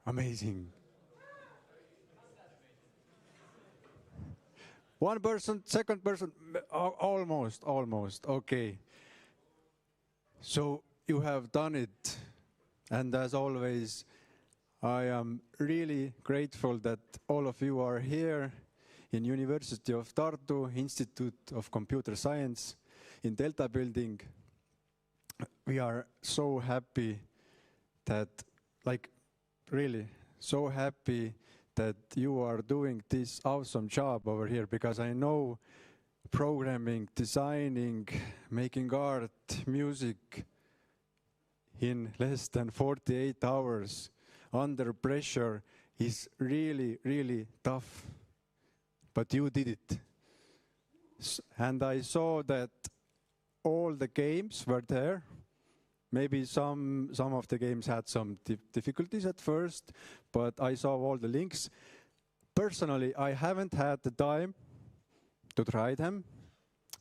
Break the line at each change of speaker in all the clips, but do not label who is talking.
Amazing. One person, second person, almost. Okay. So you have done it. And as always, I am really grateful that all of you are here in University of Tartu, Institute of Computer Science, in Delta building. We are so happy that, really so happy that you are doing this awesome job over here, because I know programming, designing, making art, music in less than 48 hours under pressure is really, really tough. But you did it. And I saw that all the games were there. Maybe some of the games had some difficulties at first, but I saw all the links. Personally, I haven't had the time to try them,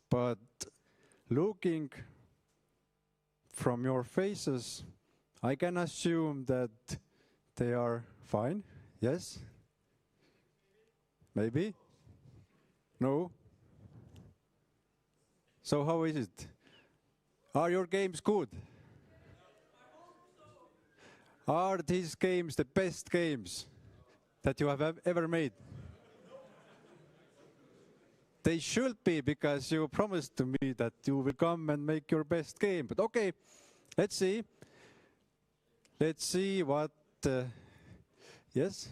but looking from your faces, I can assume that they are fine. Yes? Maybe? No? So how is it? Are your games good? Are these games the best games that you have ever made? They should be, because you promised to me that you will come and make your best game. But okay, let's see. Let's see what... yes?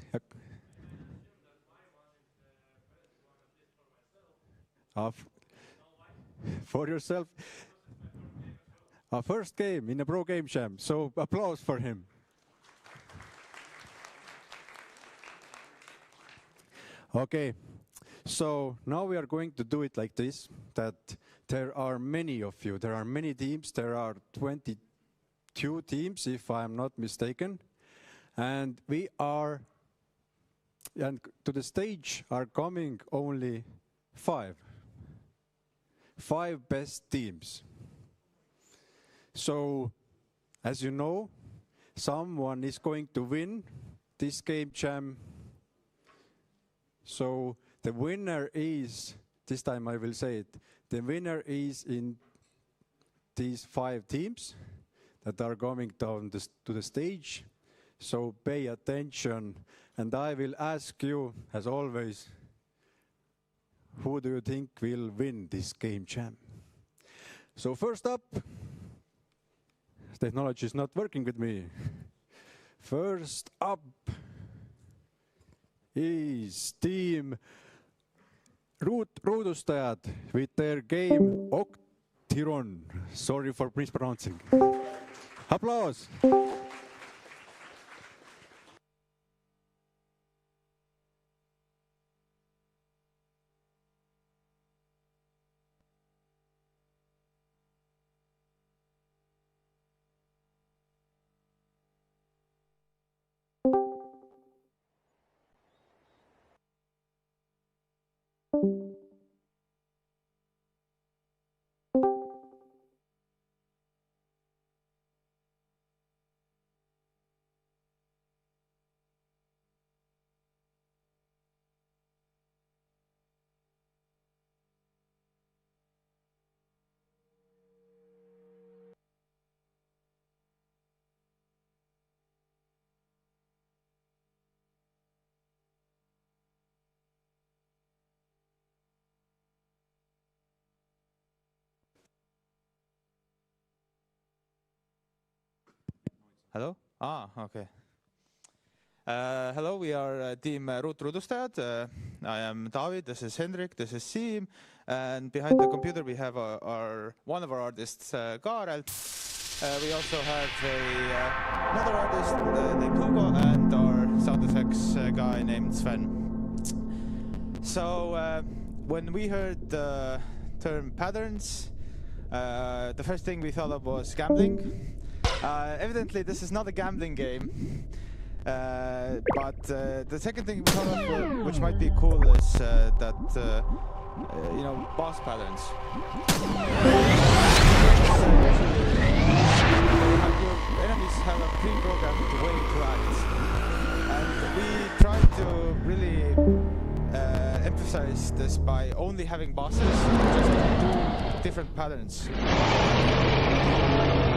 For yourself? Our first game in a Pro Game Jam, so applause for him. Okay, so now we are going to do it like this, that there are many of you, there are many teams, there are 22 teams, if I'm not mistaken, and and to the stage are coming only 5 best teams. So, as you know, someone is going to win this game jam. So the winner is, this time I will say it, the winner is in these 5 teams that are coming down to the stage. So pay attention, and I will ask you, as always, who do you think will win this game jam? So first up, technology is not working with me. First up is team Ruudustajad with their game Octiron. Sorry for mispronouncing. Applause.
Hello? Okay. Hello, we are team Ruudustajad. I am David, this is Hendrik, this is Siim, and behind the computer we have one of our artists, Kaarel. We also have another artist named Hugo, and our sound effects guy named Sven. So when we heard the term patterns, the first thing we thought of was gambling. Evidently, this is not a gambling game, but the second thing we thought of, which might be cool, is that, boss patterns. Your enemies have a pre-programmed way to act. emphasize this by only having bosses, just do different patterns.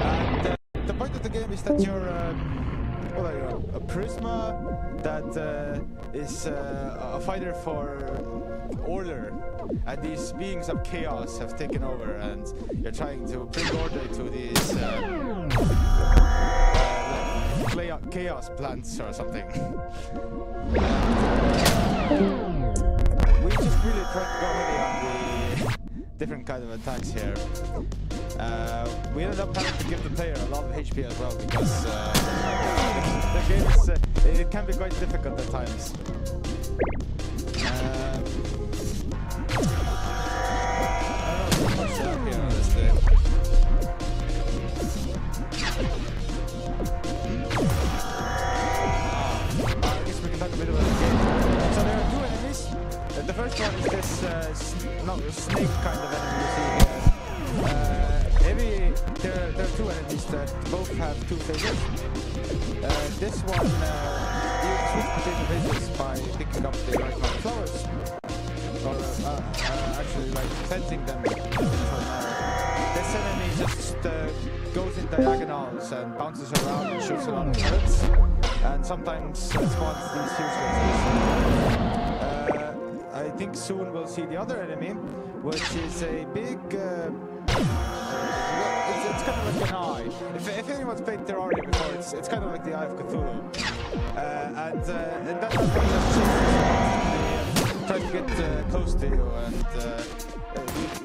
And the point of the game is that you're a Prisma that is a fighter for order, and these beings of chaos have taken over, and you're trying to bring order to these chaos plants or something. We just really tried to go heavy on the different kind of attacks here. We ended up having to give the player a lot of HP as well, because the game is, it can be quite difficult at times. I don't know what's up here, honestly. I guess we can talk a bit about the game. So there are two enemies. The first one is this snake kind of enemy you see here. There are two enemies that both have two phases. This one, you switch between the phases by picking up the right amount of flowers. Or actually like cleansing them. This enemy just goes in diagonals and bounces around and shoots a lot of bullets. And sometimes spawns these huge lasers. I think soon we'll see the other enemy, which is a big... it's kind of like an eye. If anyone's played Terraria before, it's kind of like the Eye of Cthulhu. And that's what try to get close to you, and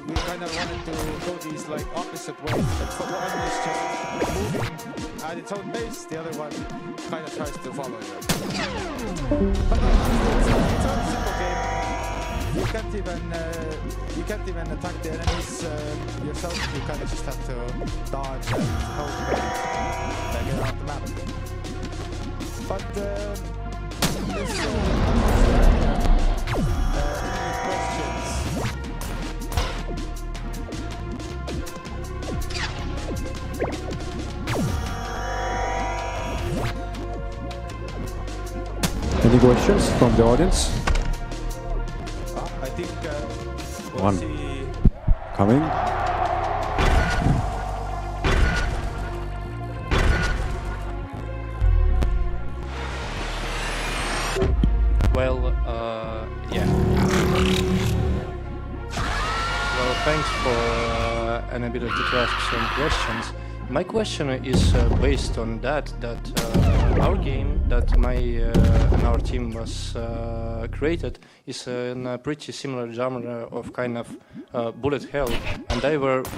we kind of wanted to go these like opposite ways. So one is just moving at its own pace, the other one kind of tries to follow you. But no, it's a simple game. You can't even attack the enemies yourself. You kind of just have to dodge and hope and get out the map. But there's questions.
Any questions from the audience?
I think we'll
One.
see.
Coming.
Well, yeah. Well, thanks for an ability to ask some questions. My question is based on that our game that and our team was created is in a pretty similar genre of kind of bullet hell. And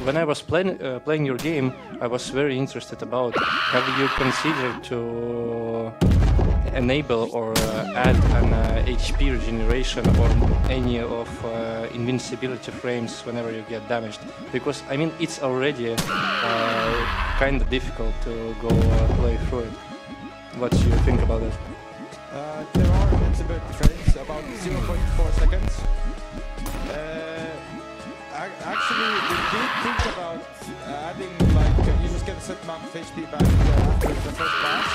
when I was playing your game, I was very interested about, have you considered to enable or add an HP regeneration or any of invincibility frames whenever you get damaged? Because I mean it's already kind of difficult to go play through it. What do you think about it?
There are invincibility frames, about 0.4 seconds. Actually, we did think about adding, like, you just get a certain amount of HP back after the first pass.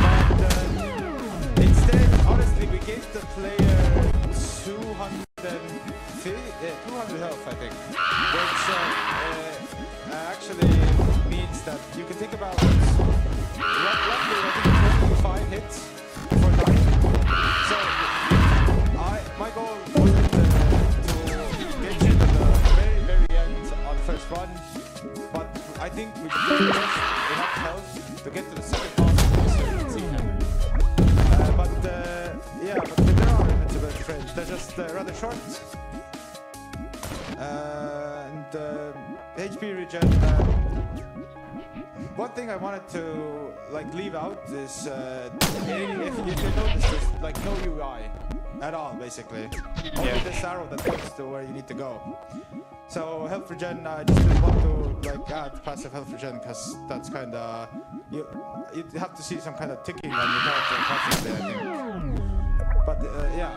But instead, honestly, we gave the player 200 health, I think. Which actually means that you can think about roughly, I think, 25 hits for dying. So, my goal wasn't to get you to the very, very end on the first run, but I think we just enough health to get to the second boss so you can see him. But there are invincibility frames. They're just rather short. And HP regen. One thing I wanted to leave out is if you notice, there's no UI at all, basically. Only this arrow that points to where you need to go. So health regen, I just didn't want to add passive health regen, because that's kind of you have to see some kind of ticking on your character constantly, I think. But yeah.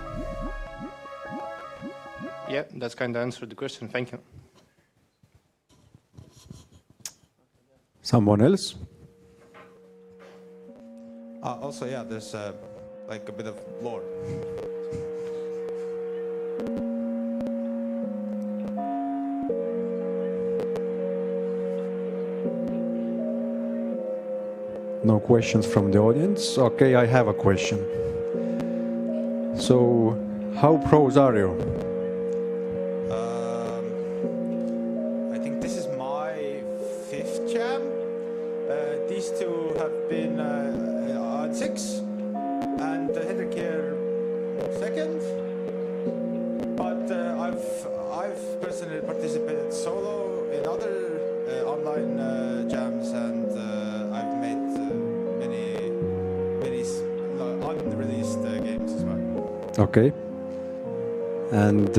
Yeah, that's kind of answered the question. Thank you.
Someone else?
Also, yeah, there's a bit of lore.
questions from the audience? Okay, I have a question. So, how pros are you?
I think this is my 5th jam. These two have been on 6, and Hendrik here 2nd. But I've personally participated solo in other online jams, and I've made many unreleased games as well.
Okay. And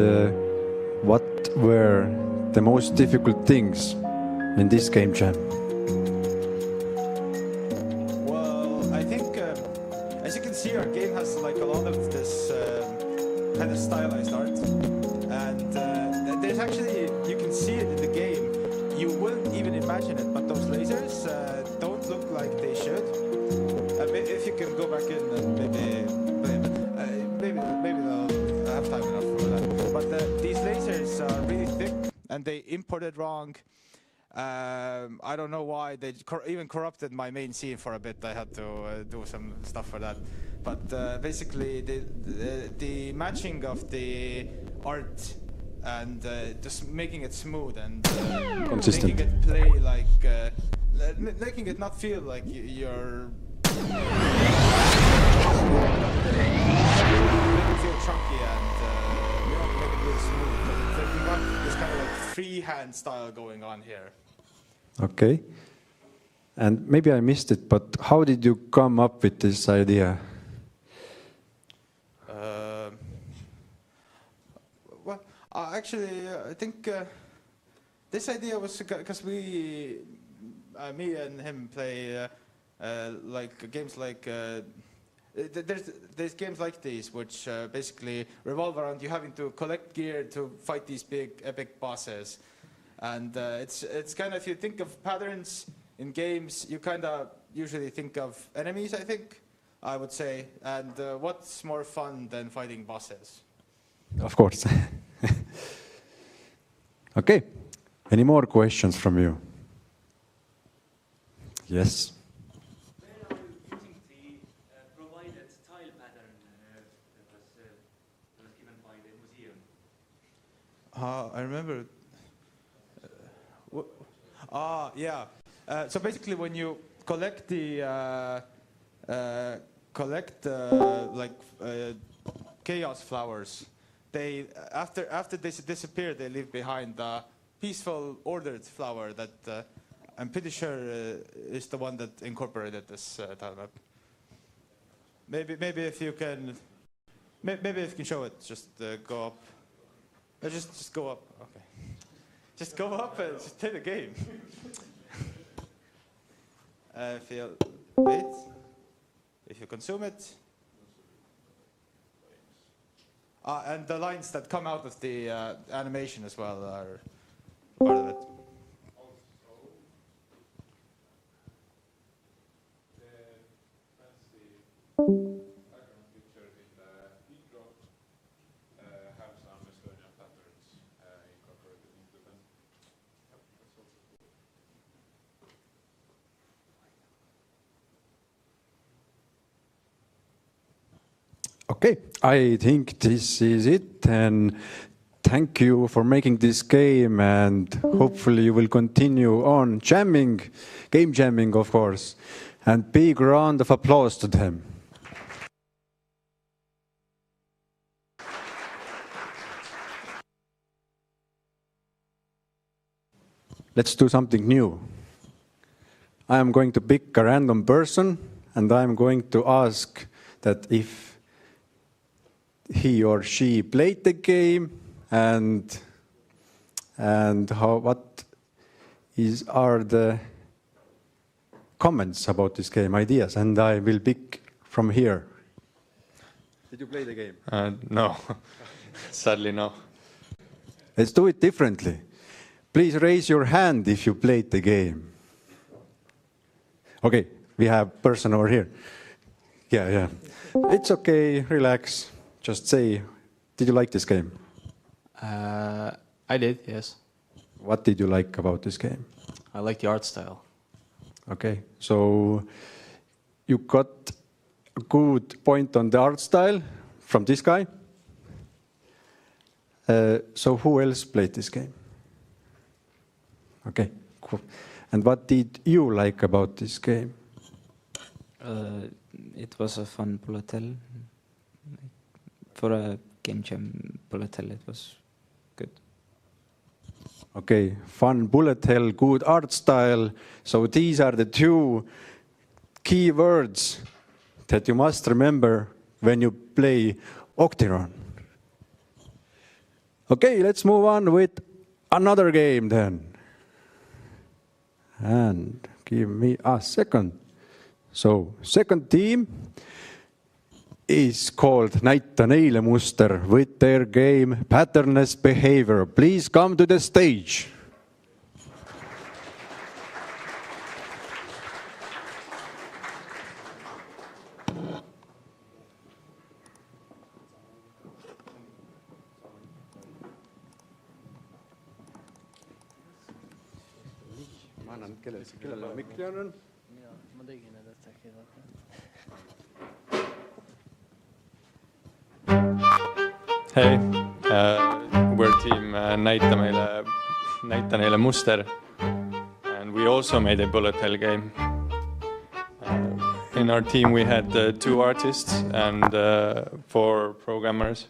what were the most difficult things in this game jam?
Well, I think, as you can see, our game has like a lot of this kind of stylized art, and there's actually, you can see it in the game. You wouldn't even imagine it, but those lasers don't look like they should. If you can go back in and maybe they'll have time enough for that. But these lasers are really thick, and they imported wrong. I don't know why they even corrupted my main scene for a bit. I had to do some stuff for that. But basically, the matching of the art and just making it smooth and
Consistent.
making it play like, making it not feel like you're. Make it feel chunky and make it really smooth. But we got this kind of like freehand style going on here.
Okay. And maybe I missed it, but how did you come up with this idea?
Well, actually, I think this idea was because me and him play like games like there's games like these which basically revolve around you having to collect gear to fight these big epic bosses, and it's kind of, if you think of patterns in games, you kind of usually think of enemies, I would say, and what's more fun than fighting bosses?
Of course. Okay. Any more questions from you? Yes.
Where are you using the provided tile pattern that was given by the museum?
I remember. Yeah. So basically, when you collect the chaos flowers, they after they disappear, they leave behind a peaceful, ordered flower that I'm pretty sure is the one that incorporated this tile map. Maybe if you can, maybe if you can show it, just go up. Just go up. Okay. Just go up and just play the game. Wait. If you consume it. And the lines that come out of the animation as well are part of it.
Background picture in the intro have some Estonian patterns incorporated into them. Yep, that's also cool.
Okay, I think this is it, and thank you for making this game, and hopefully you will continue on jamming, game jamming, of course, and big round of applause to them. Let's do something new. I am going to pick a random person, and I'm going to ask that if he or she played the game, and what are the comments about this game, ideas, and I will pick from here. Did you play the game?
No, sadly no.
Let's do it differently. Please raise your hand if you played the game. Okay, we have a person over here. Yeah. It's okay, relax. Just say, did you like this game?
I did, yes.
What did you like about this game?
I like the art style.
Okay, so you got a good point on the art style from this guy. So who else played this game? Okay, cool. And what did you like about this game?
It was a fun bullet hell. For a game jam bullet hell, it was good.
Okay, fun bullet hell, good art style. So these are the two key words that you must remember when you play Octiron. Okay, let's move on with another game then. And give me a second. So, second team is called Näita neile muster with their game Patternless Behavior. Please come to the stage. Ma annan kellele mikri annan.
Ma tegin need, et äkki
Hey, we're team Näita neile muster, and we also made a bullet hell game. In our team we had 2 artists and 4 programmers.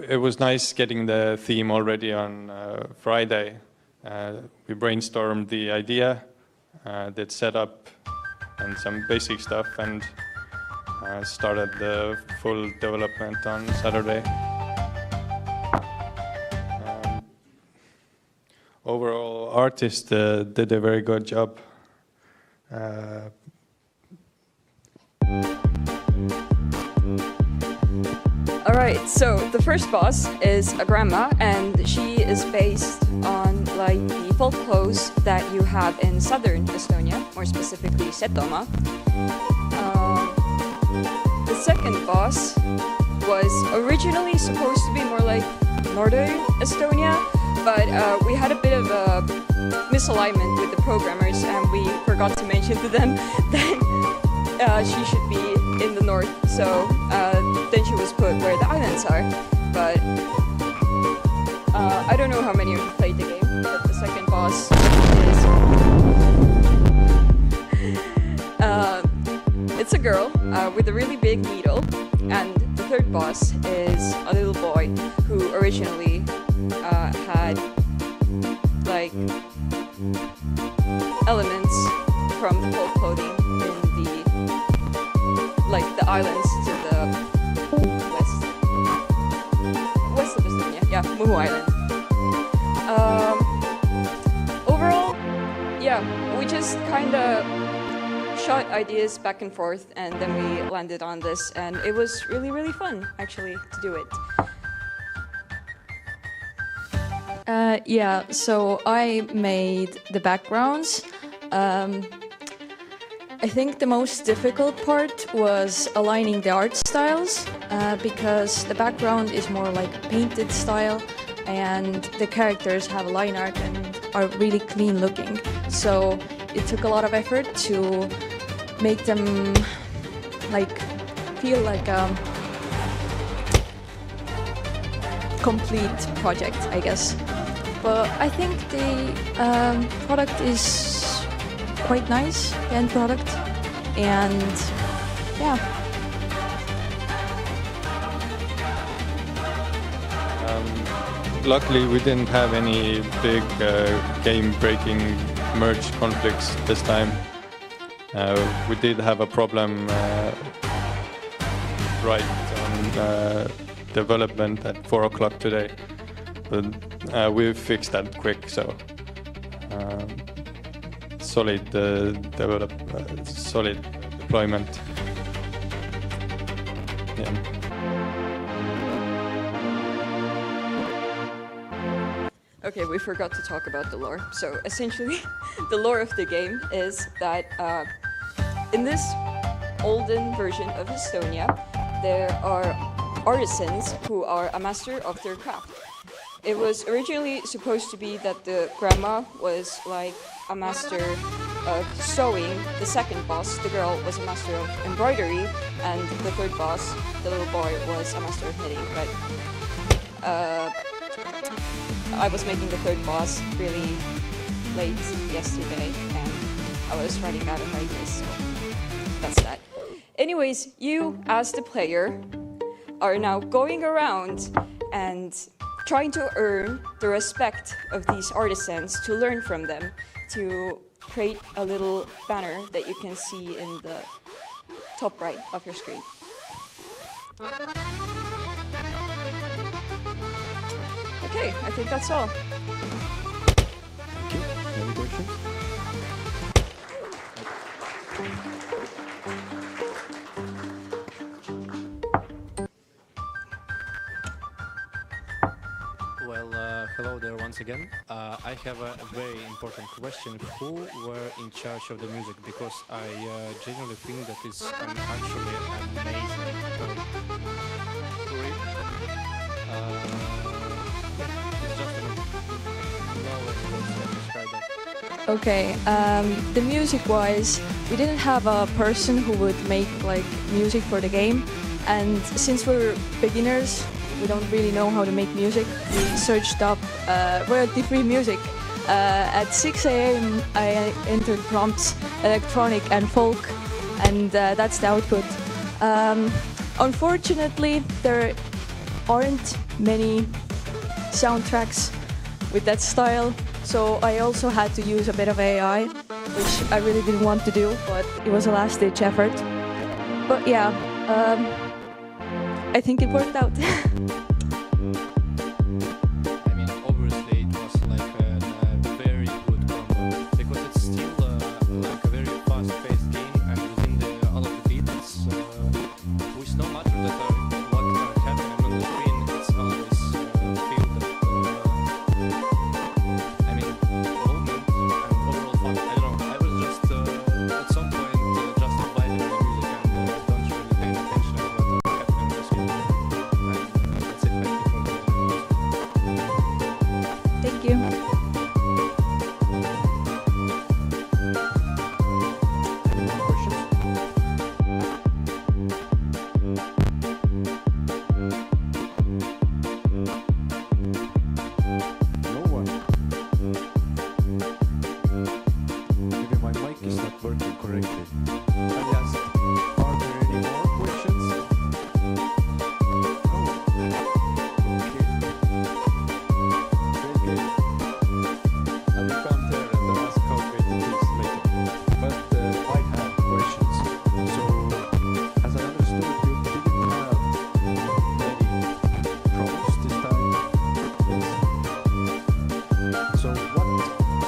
It was nice getting the theme already on Friday. We brainstormed the idea, did setup and some basic stuff, and started the full development on Saturday. Overall, artists did a very good job.
Alright, so the first boss is a grandma, and she is based on like the folk clothes that you have in southern Estonia, more specifically Setomaa. The second boss was originally supposed to be more like northern Estonia, but we had a bit of a misalignment with the programmers, and we forgot to mention to them that she should be in the north, so then she was put where the islands are. But I don't know how many of you played the game, but the second boss is it's a girl with a really big needle, and the third boss is a little boy who originally had like elements from the folk clothing in the islands to the west of Estonia, yeah, Muhu Island. Overall, yeah, we just kind of shot ideas back and forth, and then we landed on this, and it was really, really fun, actually, to do it.
Yeah, so I made the backgrounds. I think the most difficult part was aligning the art styles, because the background is more like a painted style, and the characters have line art and are really clean looking. So it took a lot of effort to make them like feel like a complete project, I guess. But I think the product is quite nice, the end product, and yeah.
Luckily, we didn't have any big game-breaking merge conflicts this time. We did have a problem right on development at 4 o'clock today, but we fixed that quick, so solid solid deployment. Yeah.
Okay, we forgot to talk about the lore. So essentially, the lore of the game is that in this olden version of Estonia, there are artisans who are a master of their craft. It was originally supposed to be that the grandma was like a master of sewing. The second boss, the girl, was a master of embroidery, and the third boss, the little boy, was a master of knitting. But I was making the third boss really late yesterday, and I was running out of ideas, so that's that. Anyways, you, as the player, are now going around and trying to earn the respect of these artisans, to learn from them, to create a little banner that you can see in the top right of your screen. Okay, I think that's all.
Thank you. Any questions?
Well, hello there once again. I have a very important question. Who were in charge of the music? Because I genuinely think that it's actually amazing. It's just no way to describe that.
Okay, the music-wise, we didn't have a person who would make like music for the game, and since we're beginners, we don't really know how to make music. We searched up royalty-free music. At 6 a.m. I entered prompts electronic and folk, and that's the output. Unfortunately, there aren't many soundtracks with that style, so I also had to use a bit of AI, which I really didn't want to do, but it was a last-ditch effort. But yeah, I think it worked out.
I mean, obviously it was like a very good combo, because it's still like a very fast-paced game, and within all of the beats, with no matter that what happening on the screen, it's always feel that I mean, movement and overall fun. I don't know. I was just at some point just vibing with the music and don't really pay attention to what happening on the screen. That's it. Thank you for the
Thank you.
Any more questions? No one. Maybe my mic is not working correctly. I asked, are there any more questions? Oh, okay. Great. I will come there and ask how great it is later. But I have questions. So, as I understood, you didn't have many problems this time. Yes. So, what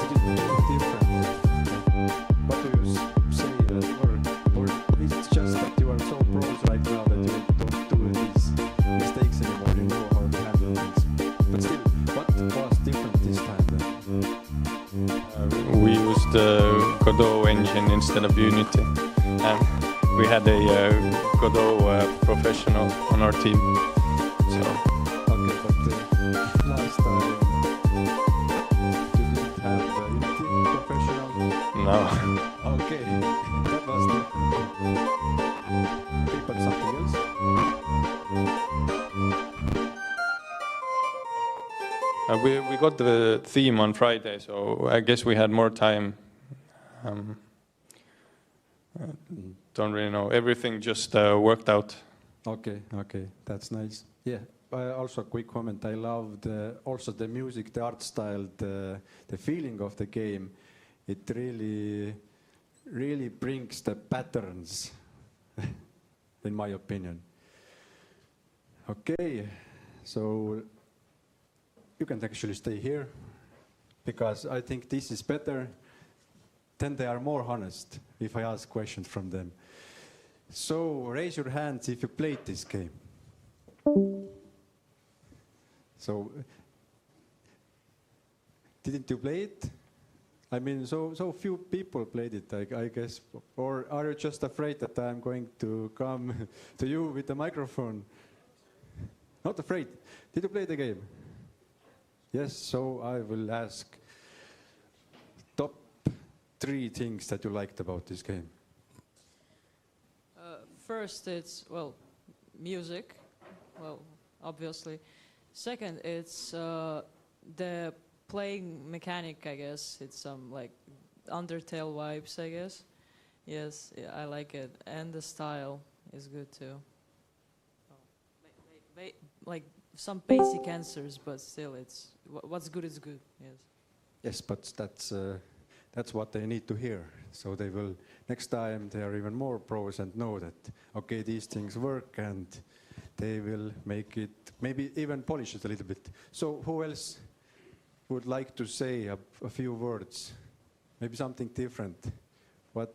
did you do different? What do you say that, or it's just that you are so pros right now that you don't do these mistakes anymore? You know how to handle things. But still, what was different this time then?
We used Godot engine instead of Unity. We had a Godot professional on our team. So
Okay, but last time you didn't have Unity professional.
no.
Okay, that was different. Okay, but something else?
We got the theme on Friday, so I guess we had more time. Don't really know. Everything just worked out.
Okay, that's nice. Yeah, also a quick comment. I loved also the music, the art style, the feeling of the game. It really brings the patterns, in my opinion. Okay, so you can actually stay here, because I think this is better. Then they are more honest if I ask questions from them. So raise your hands if you played this game. So didn't you play it? I mean, so few people played it, I guess. Or are you just afraid that I'm going to come to you with the microphone? Not afraid. Did you play the game? Yes, so I will ask top 3 things that you liked about this game?
First, it's, well, music, well, obviously. Second, it's the playing mechanic, I guess. It's some like Undertale vibes, I guess. Yes, yeah, I like it. And the style is good too. Like some basic answers, but still, it's what's good is good. Yes.
Yes, but that's what they need to hear. So they will, next time they are even more pros and know that, okay, these things work, and they will make it, maybe even polish it a little bit. So who else would like to say a few words? Maybe something different, what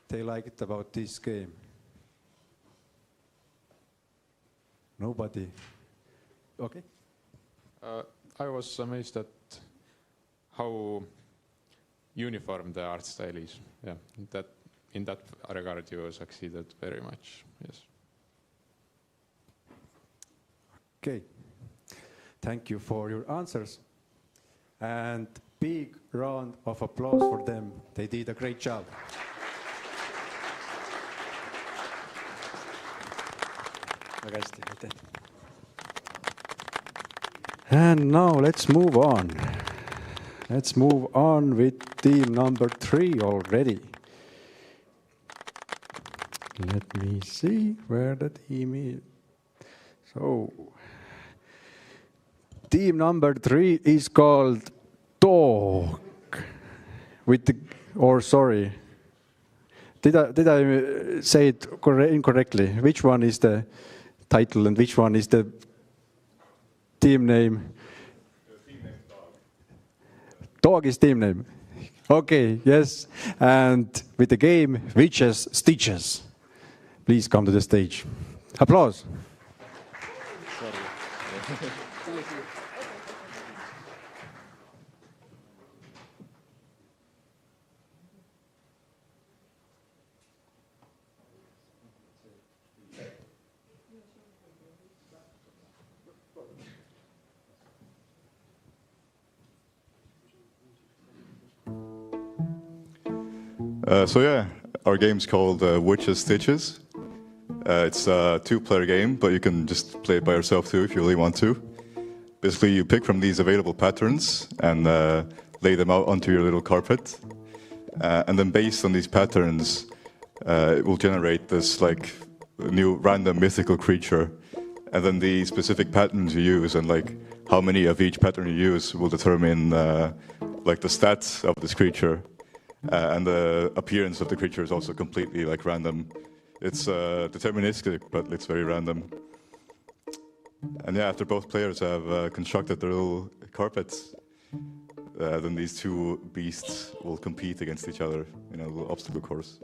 they liked about this game? Nobody? Okay.
I was amazed at how uniform the art style is. Yeah, in that regard you succeeded very much. Yes.
Okay. Thank you for your answers. And big round of applause for them. They did a great job. Väga hästi, aitäh. And now let's move on. Let's move on with team number 3 already. Let me see where the team is. So, team number 3 is called Dog. With the, or sorry, did I say it incorrectly? Which one is the title and which one is the team name? Dog is team name. Okay, yes. And with the game, Witches Stitches. Please come to the stage. Applause.
So yeah, our game's called Witches Stitches. It's a 2-player game, but you can just play it by yourself too if you really want to. Basically, you pick from these available patterns and lay them out onto your little carpet. And then based on these patterns, it will generate this like new random mythical creature. And then the specific patterns you use and like how many of each pattern you use will determine like the stats of this creature. And the appearance of the creature is also completely like random. It's deterministic, but it's very random. And yeah, after both players have constructed their little carpets, then these 2 beasts will compete against each other in a little obstacle course.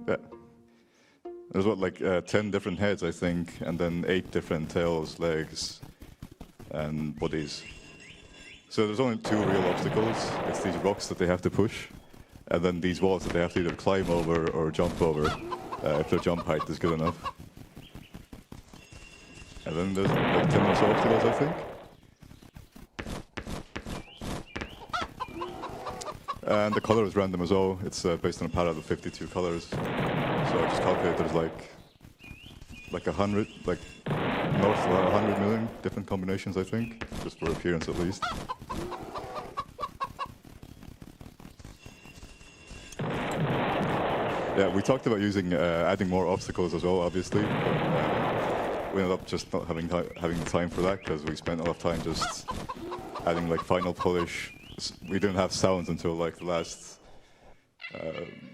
Yeah. There's what, like 10 different heads, I think, and then 8 different tails, legs, and bodies. So there's only 2 real obstacles. It's these rocks that they have to push, and then these walls that they have to either climb over or jump over, if their jump height is good enough. And then there's like 10 or so obstacles, I think. And the color is random as well. It's based on a palette of 52 colors. So I just calculated there's like 100, like north of 100 million different combinations, I think, just for appearance at least. Yeah, we talked about using adding more obstacles as well, obviously. But, we ended up just not having the time for that because we spent a lot of time just adding like final polish. We didn't have sounds until like the last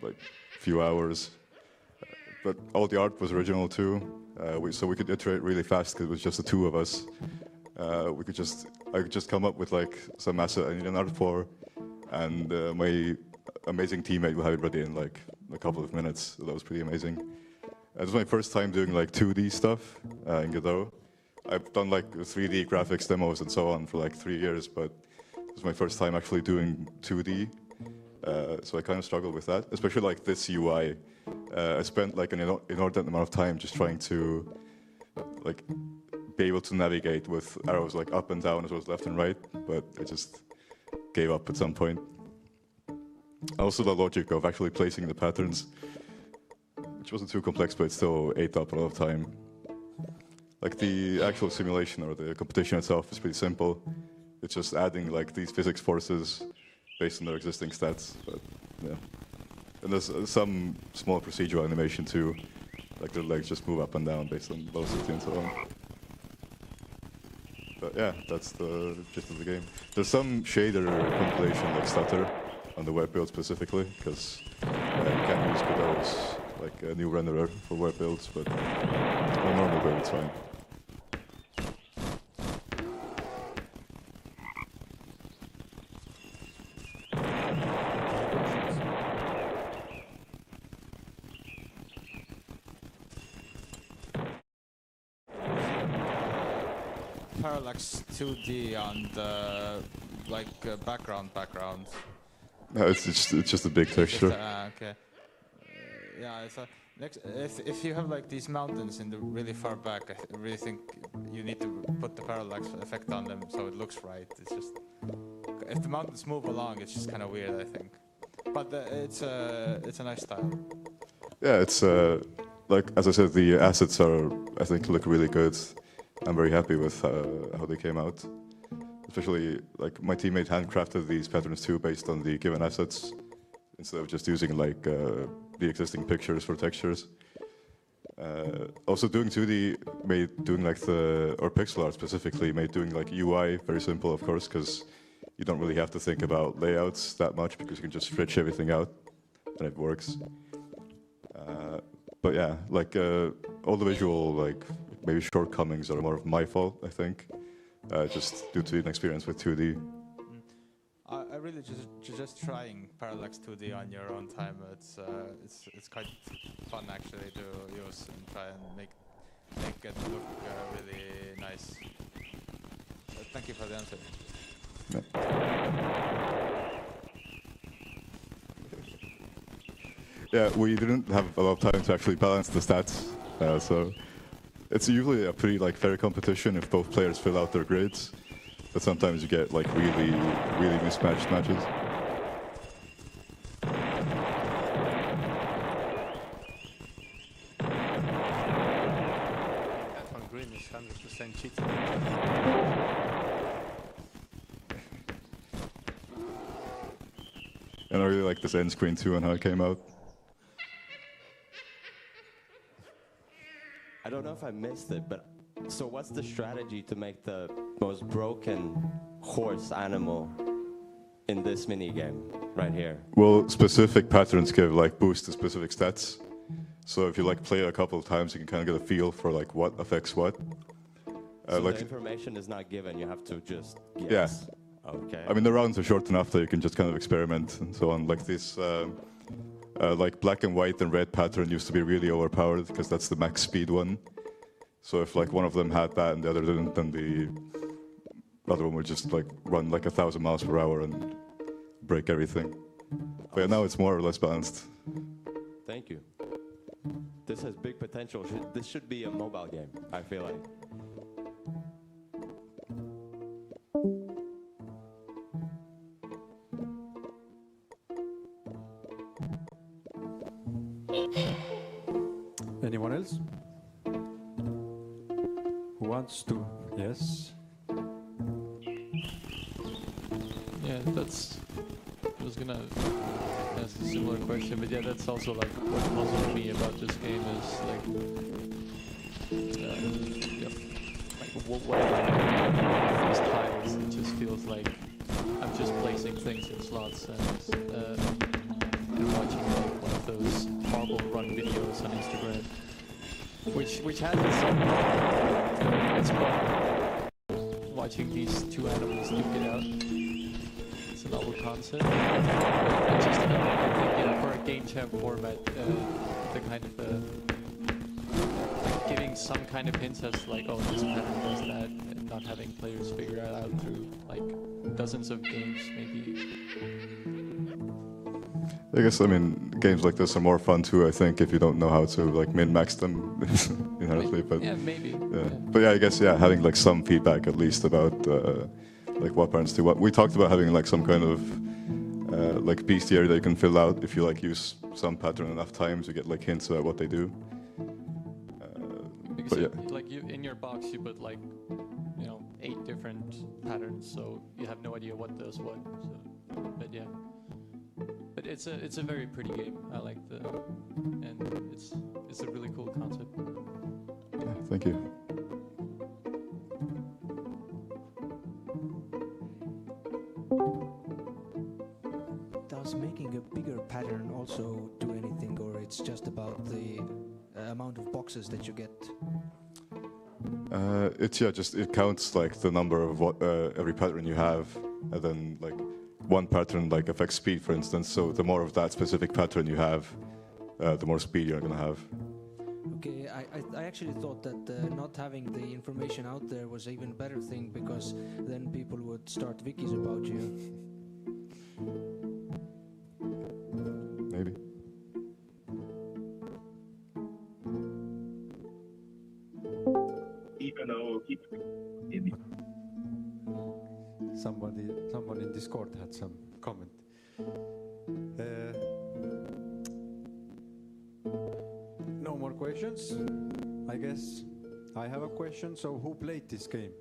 like few hours. But all the art was original too, so we could iterate really fast because it was just the 2 of us. I could just come up with like some asset I need an art for, and my amazing teammate will have it ready in like a couple of minutes. So that was pretty amazing. It was my first time doing like 2D stuff in Godot. I've done like 3D graphics demos and so on for like 3 years, but it was my first time actually doing 2D. So I kind of struggled with that, especially like this UI. I spent like an inordinate amount of time just trying to like be able to navigate with arrows like up and down as well as left and right, but I just gave up at some point. Also the logic of actually placing the patterns, which wasn't too complex, but it still ate up a lot of time. Like the actual simulation or the competition itself is pretty simple. It's just adding like these physics forces based on their existing stats, but yeah. And there's some small procedural animation too, like their legs just move up and down based on velocity and so on. But yeah, that's the gist of the game. There's some shader compilation like stutter on the web build specifically, because you can't use Godot as like a new renderer for web builds, but on a normal build it's fine.
Parallax 2D on the background.
No, it's just a big texture.
Okay. Yeah, it's if you have like these mountains in the really far back, I really think you need to put the parallax effect on them so it looks right. It's just if the mountains move along, it's just kind of weird, I think. But it's a nice style.
Yeah, it's like as I said, the assets are I think look really good. I'm very happy with how they came out. Especially, like, my teammate handcrafted these patterns too based on the given assets, instead of just using, like, the existing pictures for textures. Also, doing 2D made doing, like, or pixel art specifically, made doing, like, UI very simple, of course, because you don't really have to think about layouts that much, because you can just stretch everything out, and it works. But yeah, like, all the visual, like, maybe shortcomings are more of my fault, I think, just due to an experience with 2D.
I really just trying Parallax 2D on your own time. It's quite fun actually to use and try and make it look really nice. Thank you for the answer.
Yeah, we didn't have a lot of time to actually balance the stats, so. It's usually a pretty like fair competition if both players fill out their grids, but sometimes you get like really mismatched matches.
That one green is 100% cheating.
And I really like this end screen too and how it came out.
I don't know if I missed it, but so what's the strategy to make the most broken horse animal in this mini game right here?
Well, specific patterns give like boost to specific stats. So if you like play it a couple of times, you can kind of get a feel for like what affects what.
So like the information is not given; you have to just guess.
Yeah.
Okay.
I mean, the rounds are short enough that you can just kind of experiment and so on. Like this. Like black and white and red pattern used to be really overpowered because that's the max speed one. So if like one of them had that and the other didn't, then the other one would just like run like 1,000 miles per hour and break everything. But yeah, now it's more or less balanced.
Thank you. This has big potential. This should be a mobile game, I feel like.
Anyone else? Who wants to? Yes.
Yeah, I was gonna ask a similar question, but yeah, that's also like what puzzled me about this game is like, what are these tiles? It just feels like I'm just placing things in slots and watching like one of those marble run videos on Instagram, which has its own it's fun. Watching these two animals duke it out. It's a novel concept. I think for a game jam format, the kind of like giving some kind of hints as like, oh, this pattern does that, and not having players figure it out through like dozens of games, maybe.
I guess, I mean, games like this are more fun too, I think, if you don't know how to like min-max them inherently. But
yeah, maybe.
Yeah. But yeah, I guess having like some feedback at least about like what parents do. What we talked about having like some kind of like bestiary that you can fill out if you like use some pattern enough times, you get like hints about what they do.
Because
but
like you in your box you put like 8 different patterns, so you have no idea what does what. So, but yeah, but it's a very pretty game. I like and it's a really cool concept.
Yeah, thank you.
Does making a bigger pattern also do anything, or it's just about the amount of boxes that you get?
It counts like the number of what every pattern you have, and then like one pattern like affects speed, for instance. So the more of that specific pattern you have, the more speed you're gonna have.
Okay, I actually thought that not having the information out there was an even better thing, because then people would start wikis about you.
Maybe.
Someone in Discord had some comment. No more questions, I guess. I have a question. So who played this game?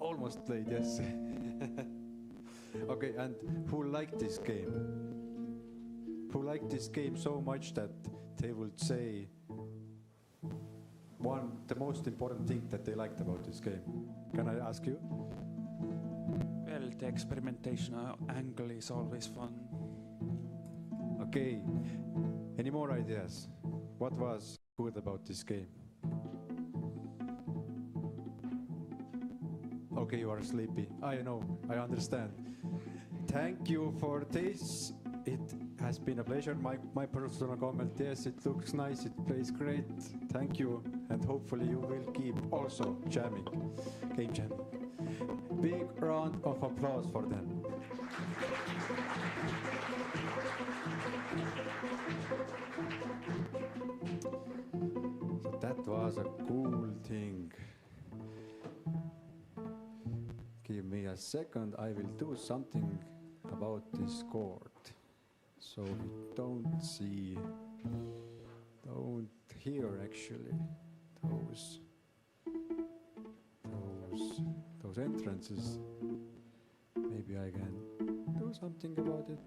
Almost played, yes. Okay, and who liked this game? Who liked this game so much that they would say the most important thing that they liked about this game? Can I ask you?
Well, the experimentation angle is always fun.
Okay. Any more ideas? What was good about this game? Okay, you are sleepy. I know, I understand. Thank you for this. It has been a pleasure. My personal comment, yes, it looks nice, it plays great. Thank you, and hopefully you will keep also game jamming. Big round of applause for them. So that was a cool thing. Give me a second, I will do something about this chord. So we don't hear actually those entrances. Maybe I can do something about it.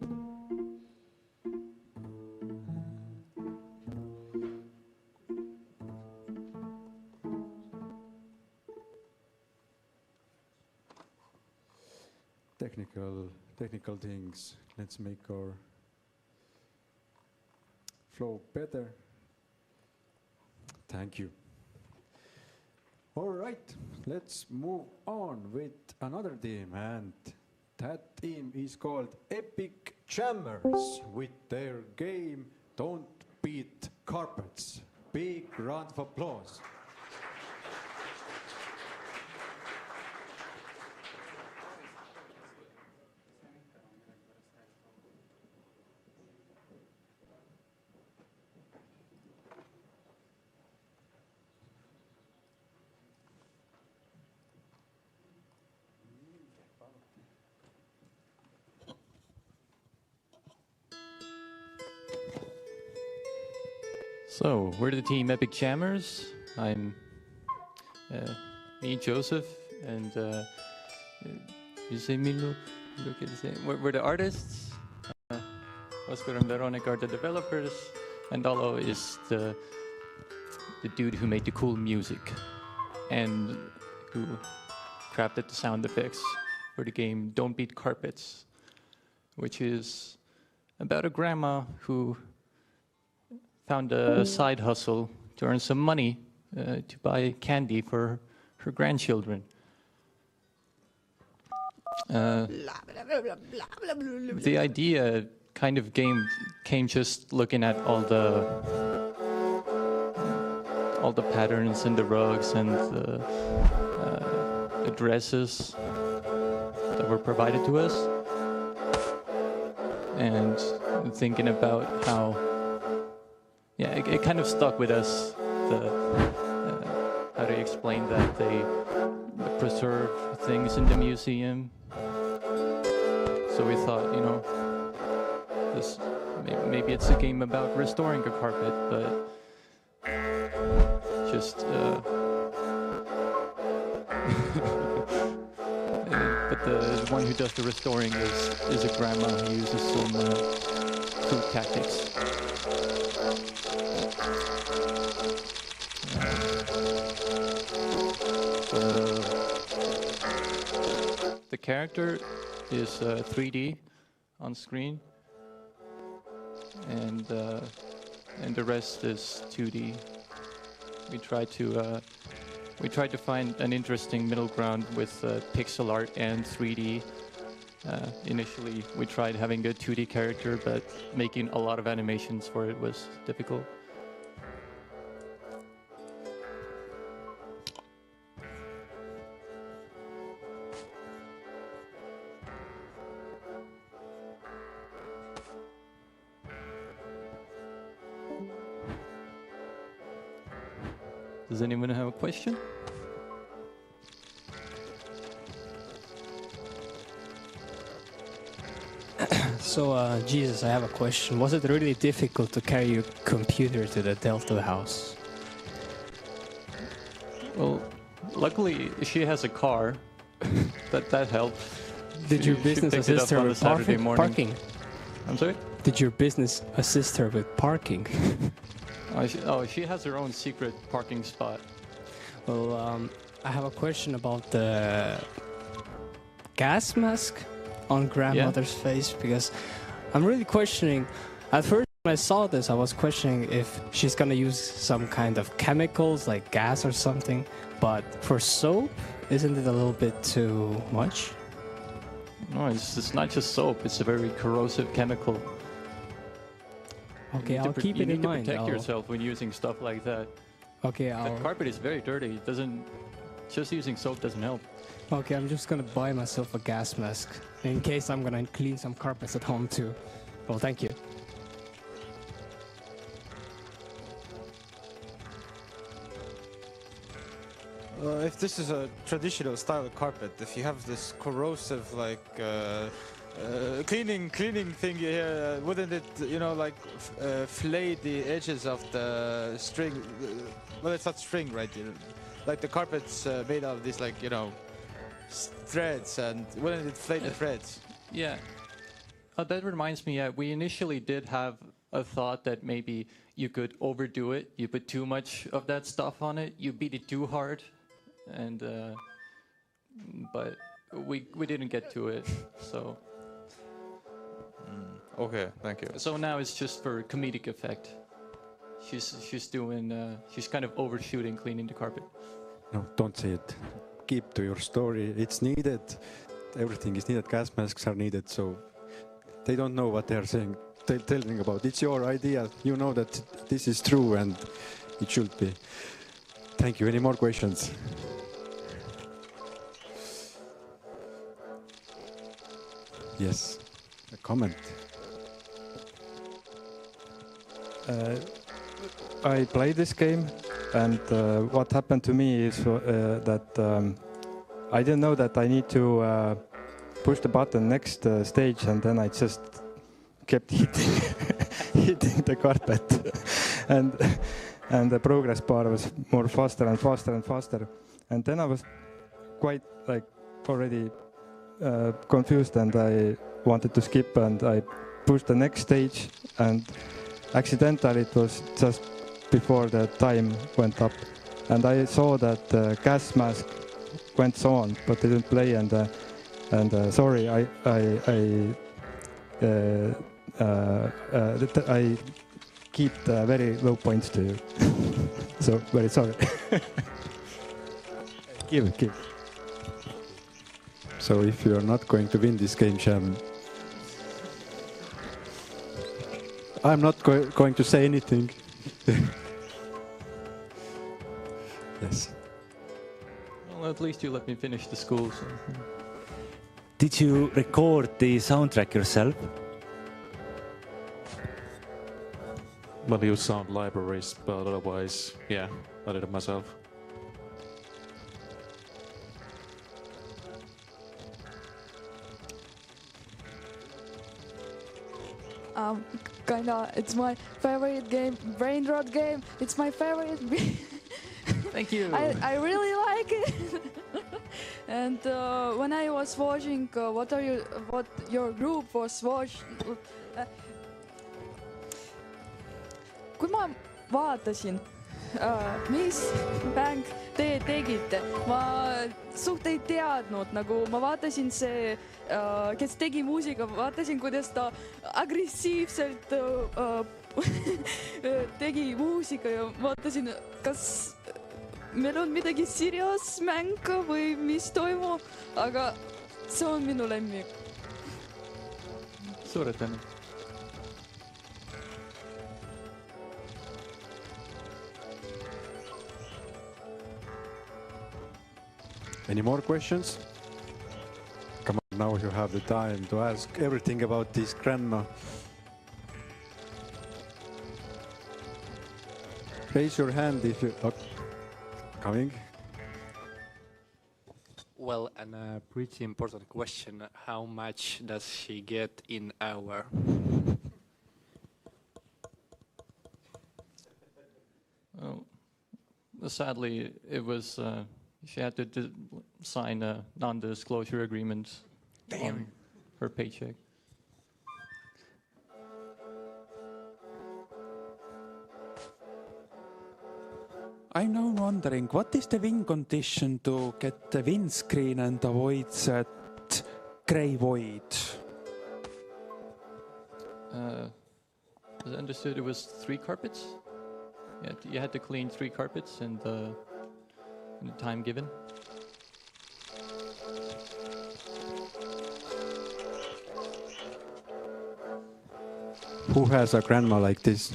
Technical things. Let's make our flow better. Thank you. All right, let's move on with another team, and that team is called Epic Jammers with their game Don't Beat Carpets. Big round of applause.
So, we're the team Epic Jammers. I'm me, Joseph, and we're the artists. Oscar and Veronica are the developers, and Alo is the dude who made the cool music and who crafted the sound effects for the game Don't Beat Carpets, which is about a grandma who found a side hustle to earn some money to buy candy for her grandchildren. The idea kind of came just looking at all the patterns and the rugs and the dresses were provided to us, and thinking about how, yeah, it kind of stuck with us. How to explain that they preserve things in the museum. So we thought, you know, this maybe it's a game about restoring a carpet, but just. But the one who does the restoring is a grandma who uses some food tactics. The character is 3D on screen, and the rest is 2D. We tried to find an interesting middle ground with pixel art and 3D. Initially, we tried having a 2D character, but making a lot of animations for it was difficult. Does anyone have a question?
So, Jesus, I have a question. Was it really difficult to carry your computer to the Delta house?
Well, luckily she has a car. that helped.
Did your business assist her with parking?
I'm sorry?
Did your business assist her with parking?
She has her own secret parking spot.
Well, I have a question about the gas mask on grandmother's face, because I'm really questioning. At first when I saw this, I was questioning if she's gonna use some kind of chemicals like gas or something, but for soap, isn't it a little bit too much?
No, it's not just soap, it's a very corrosive chemical.
Okay, I'll keep it in mind.
You need to protect yourself when using stuff like that.
Okay,
The carpet is very dirty. It doesn't. Just using soap doesn't help.
Okay, I'm just gonna buy myself a gas mask in case I'm gonna clean some carpets at home too. Well, thank you.
If this is a traditional style of carpet, if you have this corrosive like cleaning thing here, wouldn't it, you know, like flay the edges of the string? Well, it's not string, right? You know, like the carpet's made out of these, like, you know, threads, and wouldn't it flay the threads?
Yeah. That reminds me, we initially did have a thought that maybe you could overdo it. You put too much of that stuff on it. You beat it too hard, and but we didn't get to it. So.
Okay, thank you.
So now it's just for comedic effect. She's doing she's kind of overshooting cleaning the carpet.
No, don't say it. Keep to your story. It's needed. Everything is needed. Gas masks are needed. So they don't know what they are saying, telling about. It's your idea. You know that this is true and it should be. Thank you. Any more questions? Yes. A comment.
I played this game, and what happened to me is that I didn't know that I need to push the button next stage, and then I just kept hitting the carpet, and the progress bar was more faster and faster and faster, and then I was quite like already confused, and I wanted to skip, and I pushed the next stage, and accidentally it was just before the time went up, and I saw that the gas mask went on, but it didn't play, and sorry, I keep the very low points to you, so very sorry. Give.
So if you are not going to win this game, Sham, I'm not going to say anything. Yes.
Well, at least you let me finish the school. So.
Did you record the soundtrack yourself?
Well, use sound libraries, but otherwise, yeah, I did it myself.
Kinda, it's my favorite game, brain rot game. It's my favorite.
Thank you.
I really like it. And when I was watching what your group was watching, kui ma vaatasin, mis mäng te tegite, ma suht ei teadnud, nagu ma vaatasin see, kes tegi muusika, vaatasin, kuidas ta agressiivselt tegi muusika ja vaatasin, kas meil on midagi serious mäng või mis toimub, aga see on minu lemmik.
Suured tänu.
Any more questions? Come on, now you have the time to ask everything about this grandma. Raise your hand if you... Oh, coming.
Well, and a pretty important question. How much does she get in hour?
Well, sadly, it was... she had to sign a non-disclosure agreement on her paycheck.
I'm now wondering, what is the win condition to get the windscreen and avoid that grey void?
As I understood, it was 3 carpets. You had to clean 3 carpets in the time given.
Who has a grandma like this?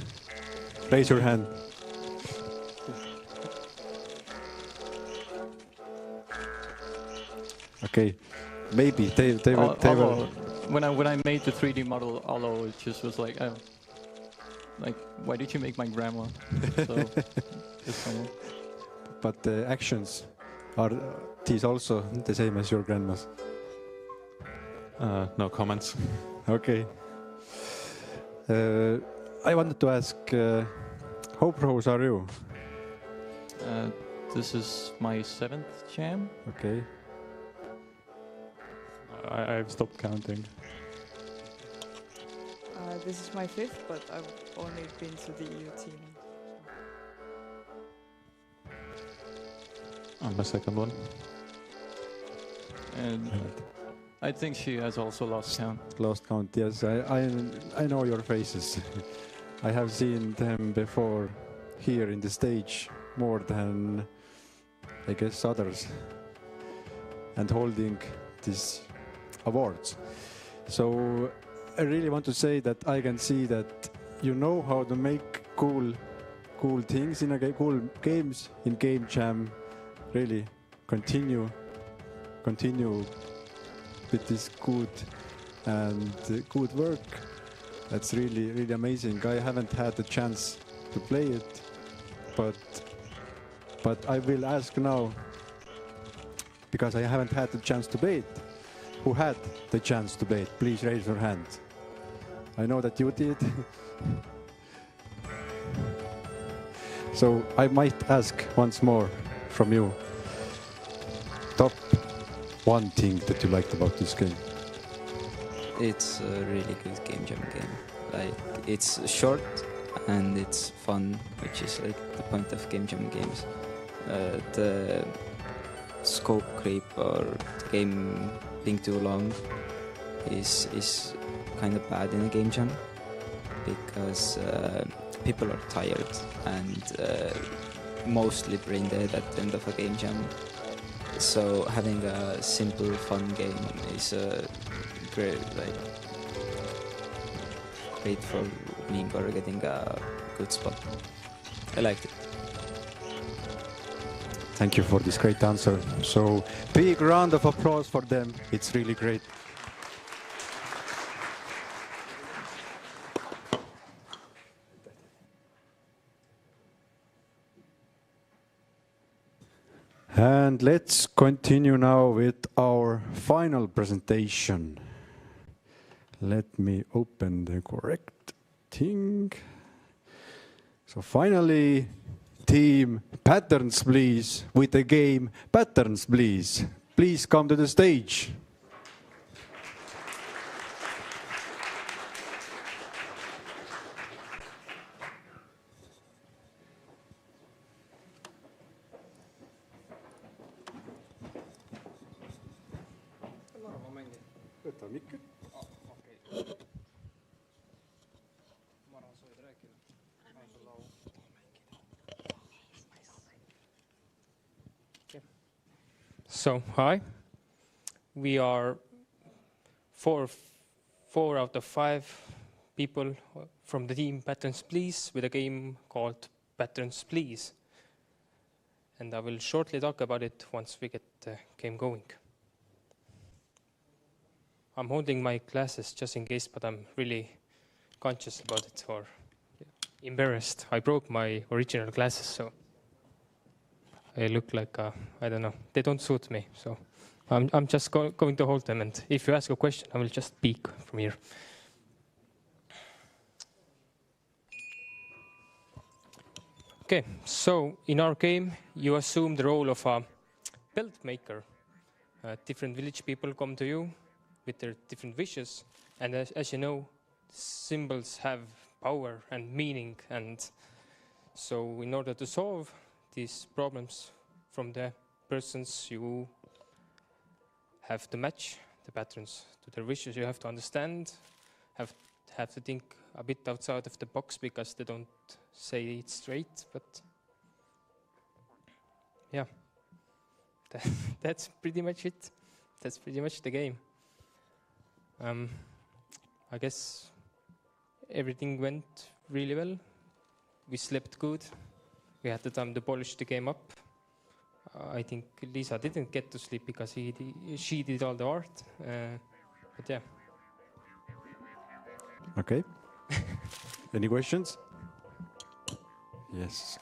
Raise your hand. Okay, maybe they will.
When I made the 3D model, although it just was like, oh, like, why did you make my grandma? So, just funny.
But the actions, are these also the same as your grandma's?
No comments.
Okay. I wanted to ask, how pros are you?
This is my 7th jam.
Okay.
I've stopped counting.
This is my 5th, but I've only been to the EU team.
I'm the 2nd one.
And I think she has also lost count.
Lost count, yes. I know your faces. I have seen them before here in the stage more than, I guess, others, and holding these awards. So I really want to say that I can see that you know how to make cool things in a cool games in Game Jam. Really continue with this good work. That's really amazing. I haven't had the chance to play it, but I will ask now, because I haven't had the chance to play it. Who had the chance to play it? Please raise your hand. I know that you did. So I might ask once more from you. Top 1 thing that you liked about this game?
It's a really good Game Jam game. Like, it's short and it's fun, which is like the point of Game Jam games. The scope creep or the game being too long is kind of bad in a Game Jam, because people are tired and mostly brain dead at the end of a Game Jam. So having a simple, fun game is great for winning or getting a good spot. I liked it.
Thank you for this great answer. So big round of applause for them. It's really great. And let's continue now with our final presentation. Let me open the correct thing. So finally, team Patterns Please with the game Patterns Please. Please come to the stage.
So, hi. We are four out of 5 people from the team Patterns Please with a game called Patterns Please. And I will shortly talk about it once we get the game going. I'm holding my glasses just in case, but I'm really conscious about it or embarrassed. I broke my original glasses, so I look like, I don't know, they don't suit me. So I'm just going to hold them. And if you ask a question, I will just speak from here. Okay, so in our game, you assume the role of a belt maker. Different village people come to you with their different wishes. And as you know, symbols have power and meaning. And so in order to solve these problems from the persons, you have to match the patterns to their wishes. You have to understand, have to think a bit outside of the box because they don't say it straight, but yeah, that's pretty much it. That's pretty much the game. I guess everything went really well. We slept good. We had the time to polish the game up. I think Lisa didn't get to sleep because she did all the art. But yeah.
Okay. Any questions? Yes.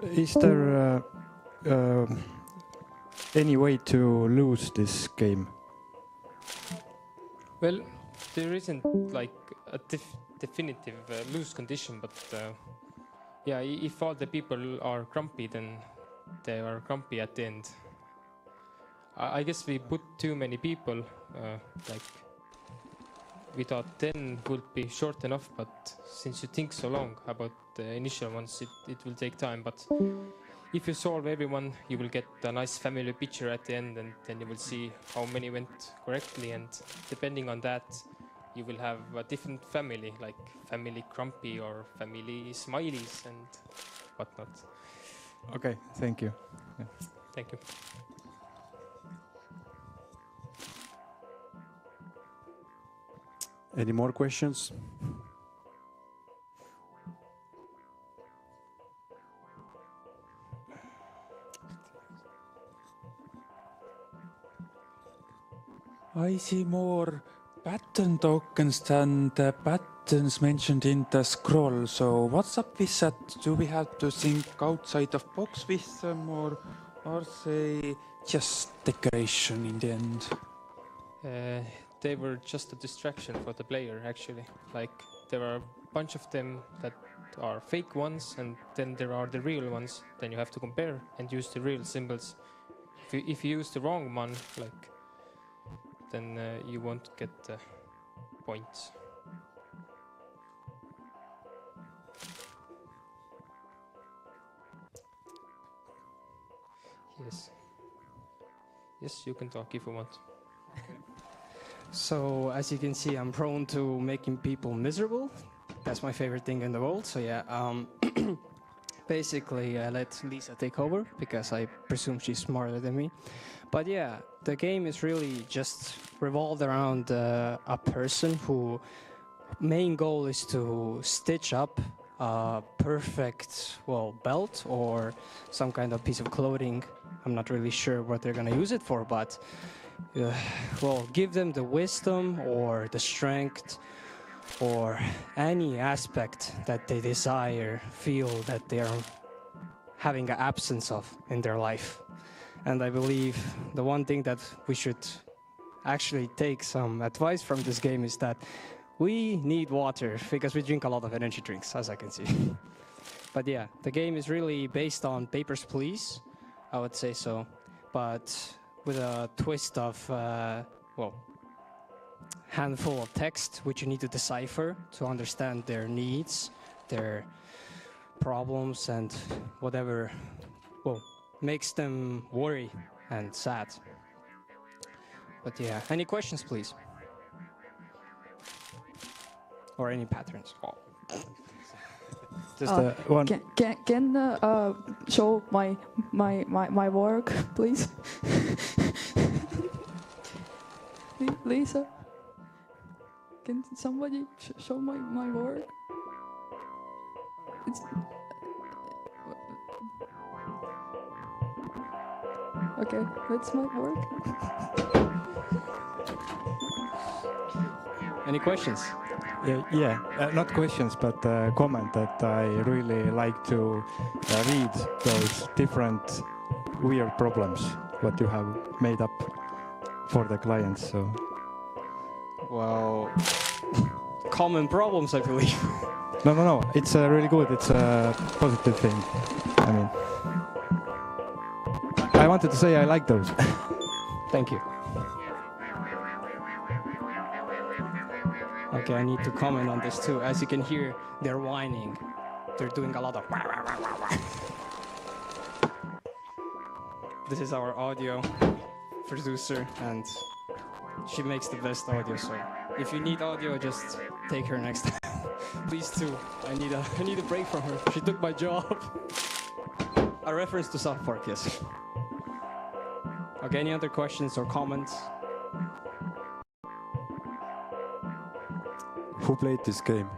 Is there any way to lose this game?
Well, there isn't like a definitive lose condition, but yeah, if all the people are grumpy, then they are grumpy at the end. I guess we put too many people, like we thought 10 would be short enough, but since you think so long about the initial ones, it will take time. But if you solve everyone, you will get a nice family picture at the end, and then you will see how many went correctly, and depending on that, you will have a different family, like family grumpy or family smileys and whatnot.
Okay, thank you. Yeah.
Thank you.
Any more questions?
I see more pattern tokens than the patterns mentioned in the scroll. So what's up with that? Do we have to think outside of box with them, or are they just decoration in the end?
They were just a distraction for the player, actually. Like, there are a bunch of them that are fake ones, and then there are the real ones. Then you have to compare and use the real symbols. If you use the wrong one, like, then you won't get the points. Yes. Yes, you can talk if you want.
So, as you can see, I'm prone to making people miserable. That's my favorite thing in the world. So yeah, basically I let Lisa take over because I presume she's smarter than me. But yeah, the game is really just revolved around a person who main goal is to stitch up a perfect, well, belt or some kind of piece of clothing. I'm not really sure what they're gonna use it for, but well, give them the wisdom or the strength or any aspect that they desire, feel that they are having an absence of in their life. And I believe the one thing that we should actually take some advice from this game is that we need water because we drink a lot of energy drinks, as I can see. But yeah, the game is really based on Papers, Please, I would say so, but with a twist of, well, handful of text which you need to decipher to understand their needs, their problems, and whatever, well, makes them worry and sad. But yeah, any questions, please? Or any patterns? Oh.
Just one.
Can show my work, please? Lisa, can somebody show my work? It's okay, that's my work.
Any questions?
Not questions, but comment that I really like to read those different weird problems what you have made up for the clients. So,
well, common problems, I believe.
No. It's really good. It's a positive thing. I mean, I wanted to say I like those.
Thank you. Okay, I need to comment on this too. As you can hear, they're whining. They're doing a lot of wah, wah, wah, wah, wah. This is our audio producer, and she makes the best audio. So if you need audio, just take her next time. Please do. I need a break from her. She took my job. A reference to South Park, yes. Okay, any other questions or comments?
Who played this game?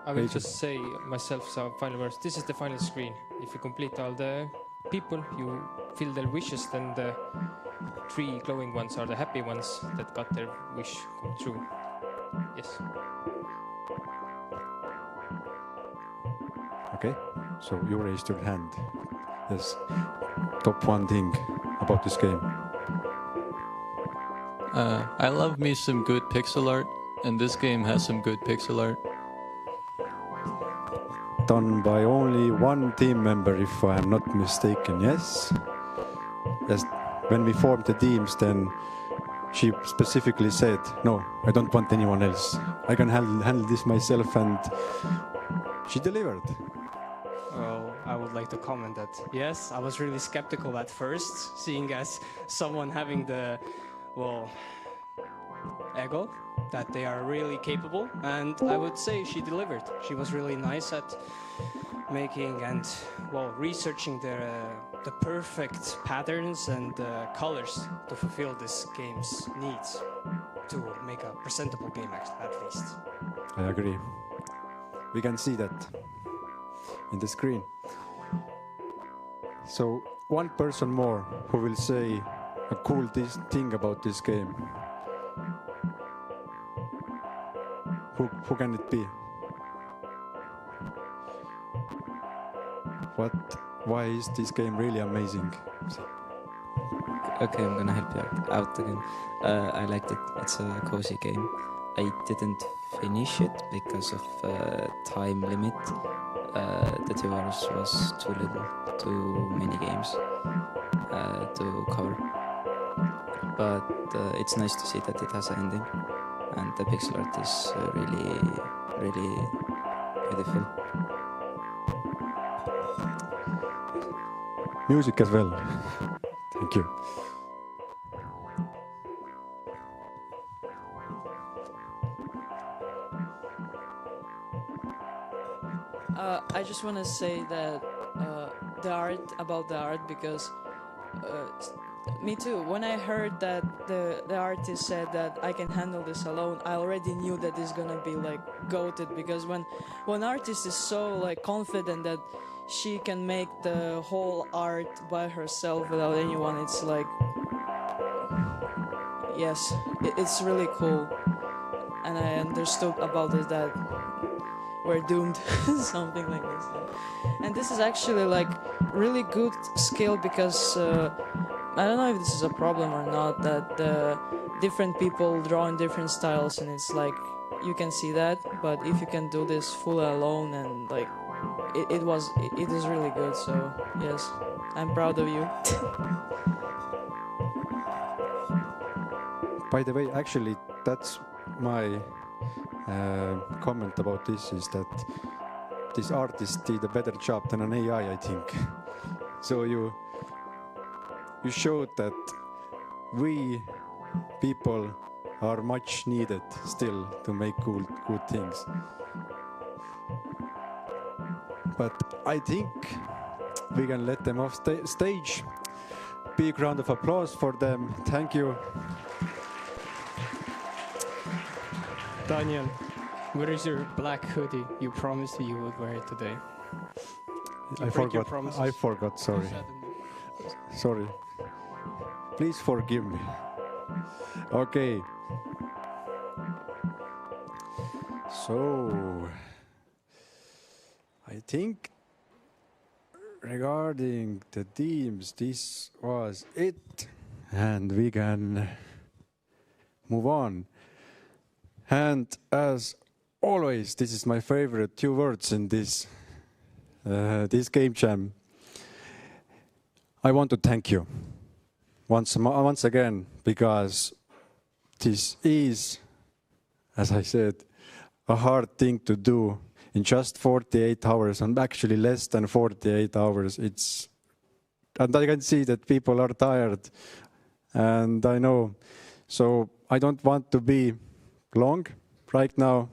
I will just say myself some final words. This is the final screen. If you complete all the people, you fill their wishes, then the 3 glowing ones are the happy ones that got their wish come true. Yes.
Okay, so you raised your hand. Yes. Top 1 thing about this game.
I love me some good pixel art, and this game has some good pixel art.
Done by only 1 team member, if I am not mistaken, yes? Yes, when we formed the teams, then she specifically said, no, I don't want anyone else. I can handle this myself, and she delivered.
Well, I would like to comment that, yes, I was really skeptical at first, seeing as someone having the, well, ego, that they are really capable, and I would say she delivered. She was really nice at making and, well, researching the perfect patterns and colors to fulfill this game's needs, to make a presentable game at least.
I agree. We can see that in the screen. So 1 person more who will say a cool thing about this game. Who can it be? Why is this game really amazing?
Okay, I'm gonna help you out again. I liked it. It's a cozy game. I didn't finish it because of time limit. The 2 hours was too little, too many games to cover. But it's nice to see that it has an ending, and the pixel art is really, really beautiful.
Music as well. Thank you.
I just want to say that the art, because me too. When I heard that the artist said that I can handle this alone, I already knew that it's gonna be like goated, because when one artist is so like confident that she can make the whole art by herself without anyone, it's like, yes, it's really cool. And I understood about it that we're doomed, something like this. And this is actually like really good skill, because I don't know if this is a problem or not, that different people draw in different styles, and it's like you can see that. But if you can do this fully alone, and like it is really good. So yes, I'm proud of you.
By the way, actually, that's my comment about this, is that this artist did a better job than an AI, I think. So you showed that we people are much needed still to make good things. But I think we can let them off stage. Big round of applause for them. Thank you.
Daniel, where is your black hoodie? You promised you would wear it today.
I forgot, sorry. Sorry. Please forgive me. Okay. So, I think regarding the teams, this was it. And we can move on. And as always, this is my favorite 2 words in this game jam. I want to thank you once again, because this is, as I said, a hard thing to do in just 48 hours, and actually less than 48 hours. And I can see that people are tired, and I know. So I don't want to be long right now.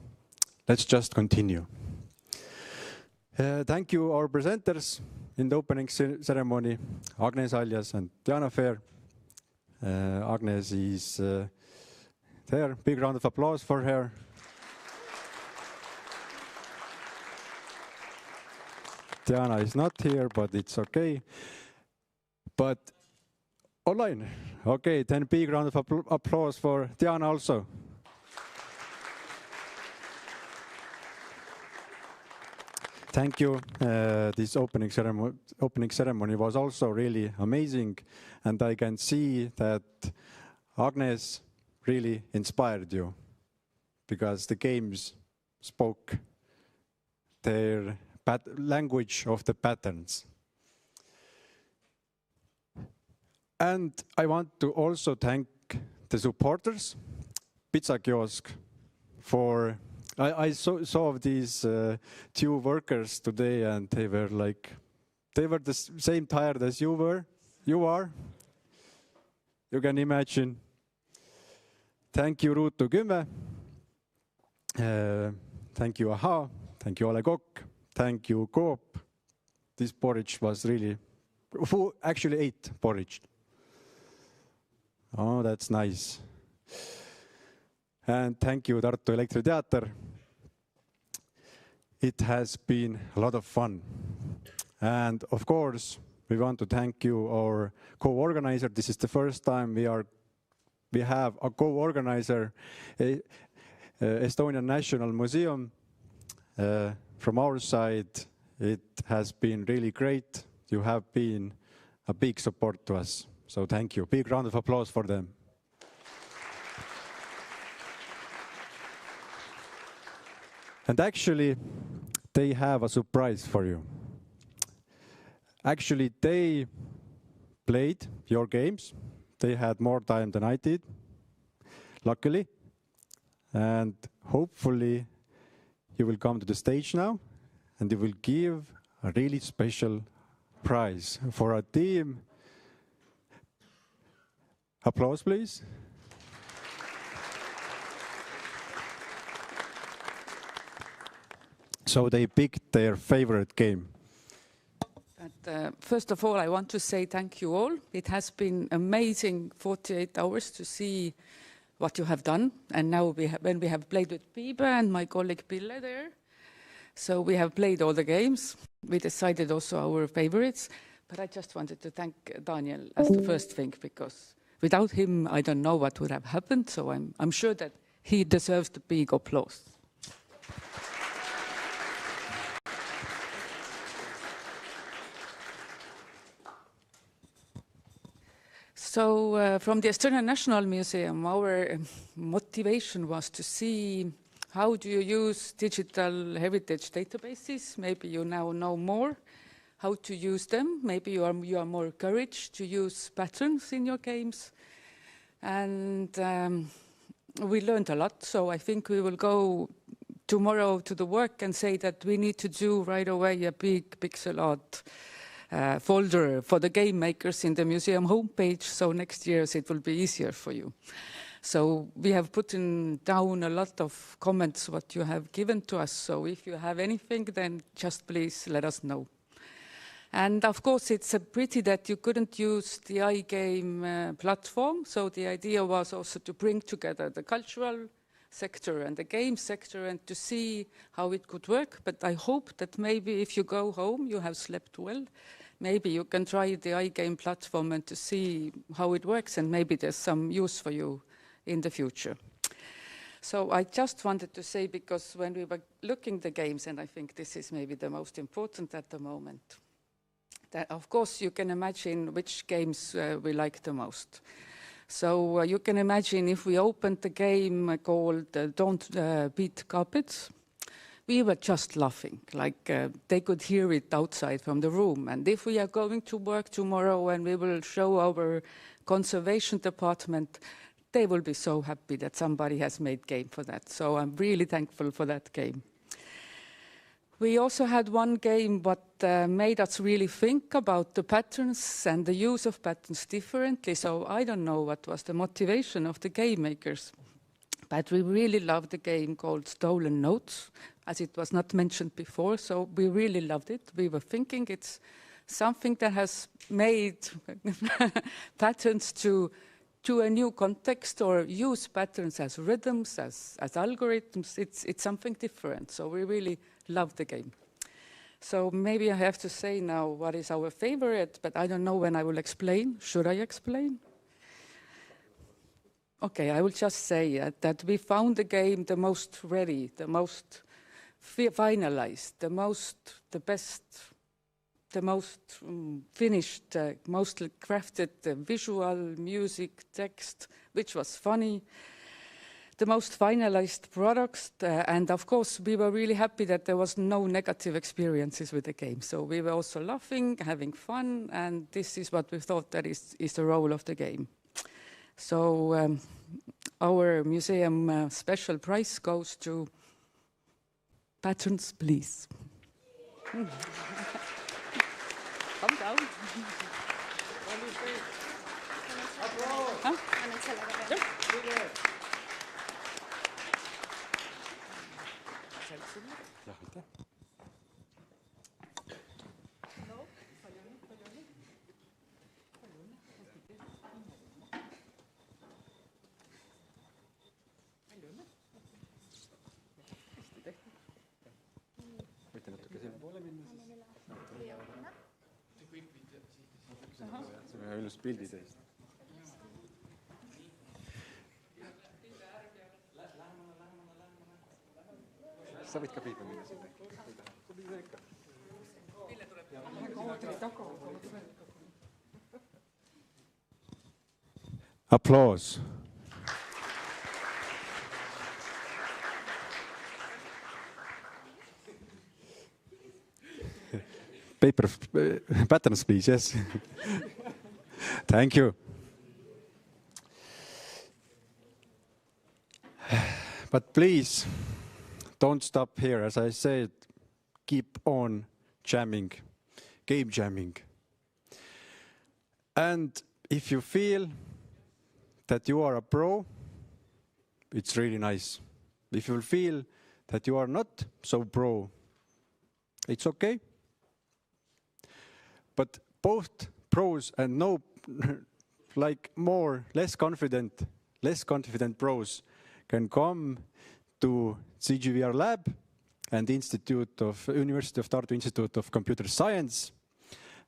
Let's just continue. Thank you, our presenters in the opening ceremony, Agnes Aljas and Diana Fair. Agnes is there. Big round of applause for her. Diana is not here, but it's okay. But online. Okay, then big round of applause for Diana also. Thank you. This opening ceremony was also really amazing, and I can see that Agnes really inspired you, because the games spoke their language of the patterns. And I want to also thank the supporters, Pizza Kiosk, for I saw these 2 workers today, and they were the same tired as you are. You can imagine. Thank you, Ruutu 10. Thank you, Aha. Thank you, Ole Kokk. Thank you, Coop. This porridge was really, actually 8 porridge. Oh, that's nice. And thank you, Tartu Elektriteater. It has been a lot of fun. And of course, we want to thank you, our co-organizer. This is the first time we have a co-organizer, Estonian National Museum. From our side, it has been really great. You have been a big support to us. So thank you. Big round of applause for them. And actually, they have a surprise for you. Actually, they played your games. They had more time than I did, luckily. And hopefully, you will come to the stage now, and you will give a really special prize for a team. Applause, please. so they picked their favorite game.
First of all, I want to say thank you all. It has been amazing 48 hours to see what you have done. And now when we have played with Pibe and my colleague Pille there, so we have played all the games. We decided also our favorites. But I just wanted to thank Daniel as the first thing, because without him, I don't know what would have happened. So I'm sure that he deserves the big applause. So from the Estonian National Museum, our motivation was to see how do you use digital heritage databases. Maybe you now know more how to use them. Maybe you are more encouraged to use patterns in your games. And we learned a lot. So I think we will go tomorrow to the work and say that we need to do right away a big pixel art folder for the game makers in the museum homepage, so next year it will be easier for you. So we have put down a lot of comments what you have given to us, so if you have anything, then just please let us know. And of course it's a pity that you couldn't use the iGame platform, so the idea was also to bring together the cultural sector and the game sector and to see how it could work. But I hope that maybe if you go home, you have slept well. Maybe you can try the iGame platform and to see how it works, and maybe there's some use for you in the future. So I just wanted to say, because when we were looking the games, and I think this is maybe the most important at the moment, that of course you can imagine which games we like the most. So you can imagine if we opened the game called Don't Beat Carpets, we were just laughing, like they could hear it outside from the room. And if we are going to work tomorrow and we will show our conservation department, they will be so happy that somebody has made game for that. So I'm really thankful for that game. We also had one game what made us really think about the patterns and the use of patterns differently. So I don't know what was the motivation of the game makers, but we really loved the game called Stolen Notes, as it was not mentioned before. So we really loved it. We were thinking it's something that has made patterns to a new context, or use patterns as rhythms, as algorithms. It's something different. So we really love the game. So maybe I have to say now what is our favorite, but I don't know when I will explain. Should I explain? Okay, I will just say that we found the game the most ready, the most finalized, the best, the most finished, mostly crafted visual, music, text, which was funny, the most finalized products, and of course we were really happy that there was no negative experiences with the game. So we were also laughing, having fun, and this is what we thought that is the role of the game. So our museum special prize goes to Patterns, Please. Calm down. Huh?
Ilus pildid eest. Sa võid ka Piibe minna sinna. Applause. Patterns, please, yes. Thank you. But please, don't stop here. As I said, keep on jamming, game jamming. And if you feel that you are a pro, it's really nice. If you feel that you are not so pro, It's okay. But both pros and no, like less confident pros can come to CGVR Lab and University of Tartu Institute of Computer Science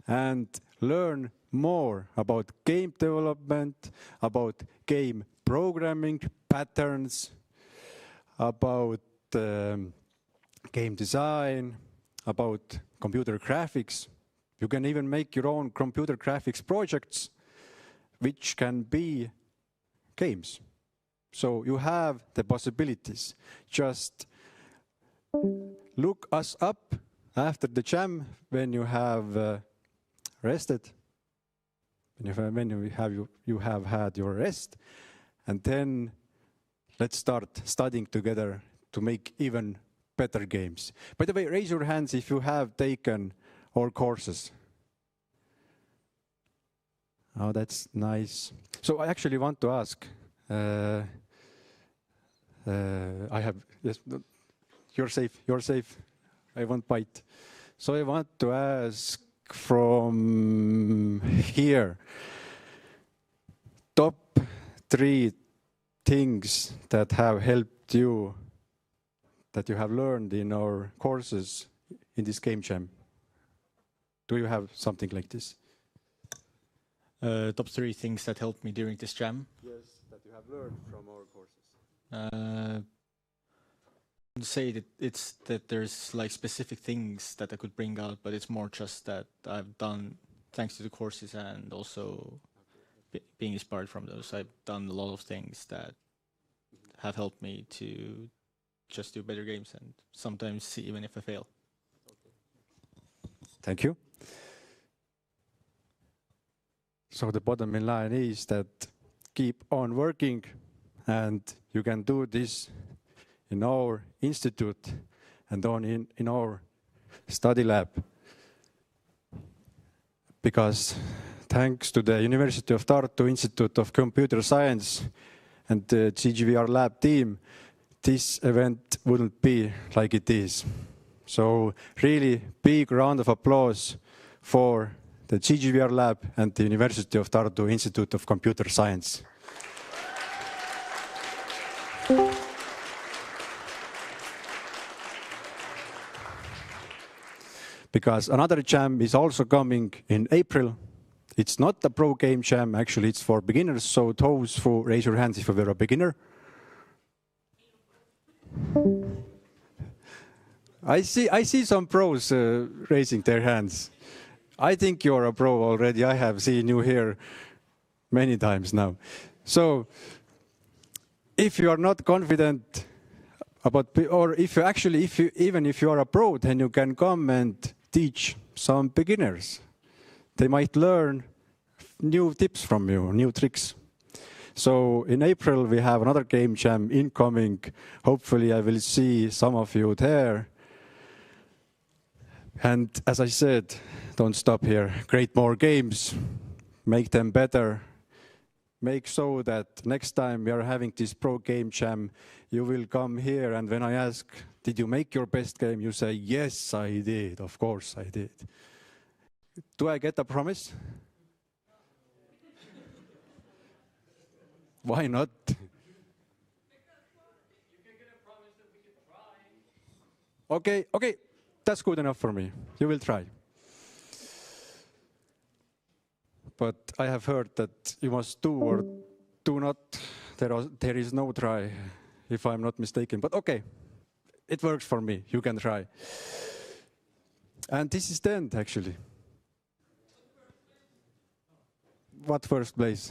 and learn more about game development, about game programming patterns, about game design, about computer graphics. You can even make your own computer graphics projects, which can be games. So you have the possibilities. Just look us up after the jam when you have rested, when you have had your rest, and then let's start studying together to make even better games. By the way, raise your hands if you have taken all courses. Oh, that's nice. So I actually want to ask. Yes, you're safe. I won't bite. So I want to ask from here, top 3 things that have helped you, that you have learned in our courses in this game jam. Do you have something like this?
Top 3 things that helped me during this jam?
Yes, that you have learned from our courses.
Say that there's like specific things that I could bring out, but it's more just that I've done, thanks to the courses and also being inspired from those, I've done a lot of things that have helped me to just do better games and sometimes even if I fail.
Thank you. So the bottom line is that keep on working, and you can do this in our institute and in our study lab. Because thanks to the University of Tartu Institute of Computer Science and the CGVR lab team, this event wouldn't be like it is. So really big round of applause for the CGVR lab and the University of Tartu Institute of Computer Science. Because another jam is also coming in April. It's not a pro game jam, actually it's for beginners, so those who raise your hands if you were a beginner. I see some pros raising their hands. I think you're a pro already. I have seen you here many times now. So if you are not confident about, or even if you are a pro, then you can come and teach some beginners. They might learn new tips from you, new tricks. So in April we have another game jam incoming. Hopefully I will see some of you there. And as I said, don't stop here. Create more games, make them better. Make so that next time we are having this pro game jam, you will come here, and when I ask, did you make your best game? You say, yes, I did. Of course I did. Do I get a promise? Why not? Okay, that's good enough for me. You will try. But I have heard that you must do or do not. There is no try, if I'm not mistaken. But okay, it works for me. You can try. And this is the end, actually. What first place?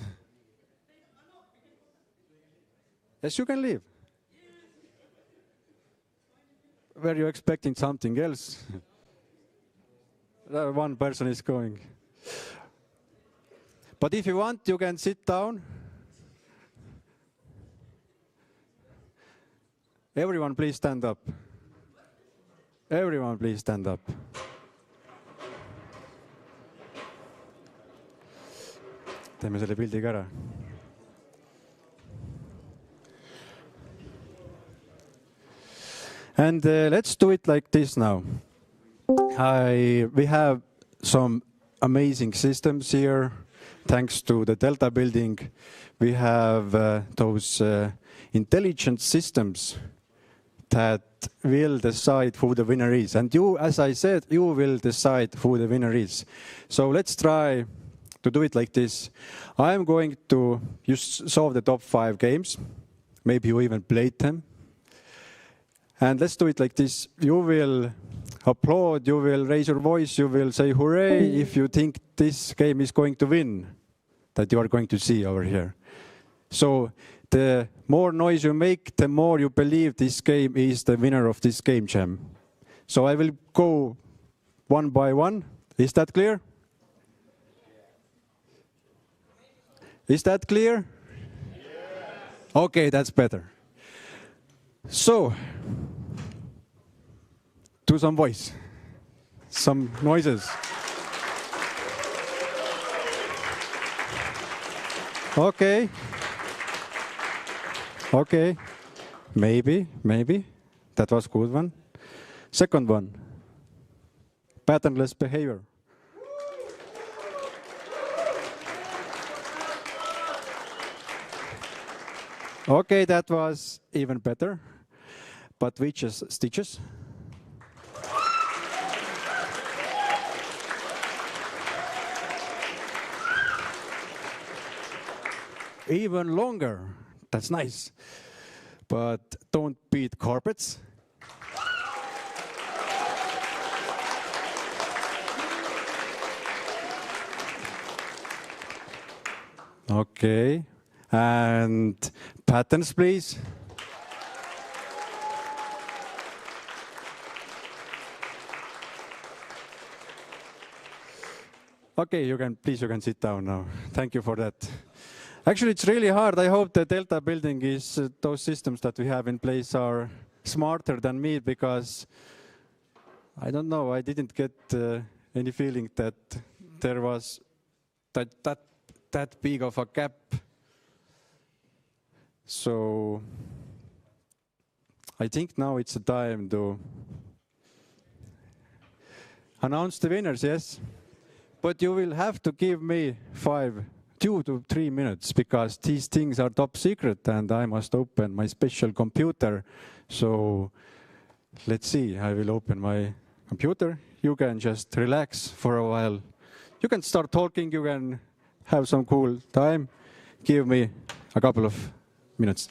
Yes, you can leave. Were you expecting something else? One person is going. But if you want, you can sit down. Everyone, please stand up. Everyone, please stand up. Teeme selle pildi ka ära. And let's do it like this now. We have some amazing systems here. Thanks to the Delta building, we have those intelligent systems that will decide who the winner is. And you, as I said, you will decide who the winner is. So let's try to do it like this. I'm going to, you saw the top 5 games. Maybe you even played them. And let's do it like this. You will applaud, you will raise your voice, you will say hooray if you think this game is going to win, that you are going to see over here. So the more noise you make, the more you believe this game is the winner of this game jam. So I will go one by one. Is that clear? Is that clear? Yes. Okay, that's better. So, do some voice, some noises. Okay. Okay. Maybe. That was a good one. Second one. Patternless behavior. Okay, that was even better. But witches, stitches. Even longer. That's nice. But don't beat carpets. Okay. And patterns, please. Okay, you can sit down now. Thank you for that. Actually, it's really hard. I hope the Delta building is, those systems that we have in place are smarter than me, because I don't know, I didn't get any feeling that there was that big of a gap. So I think now it's the time to announce the winners, yes? But you will have to give me 2 to 3 minutes, because these things are top secret and I must open my special computer. So let's see, I will open my computer. You can just relax for a while. You can start talking, you can have some cool time. Give me a couple of minutes.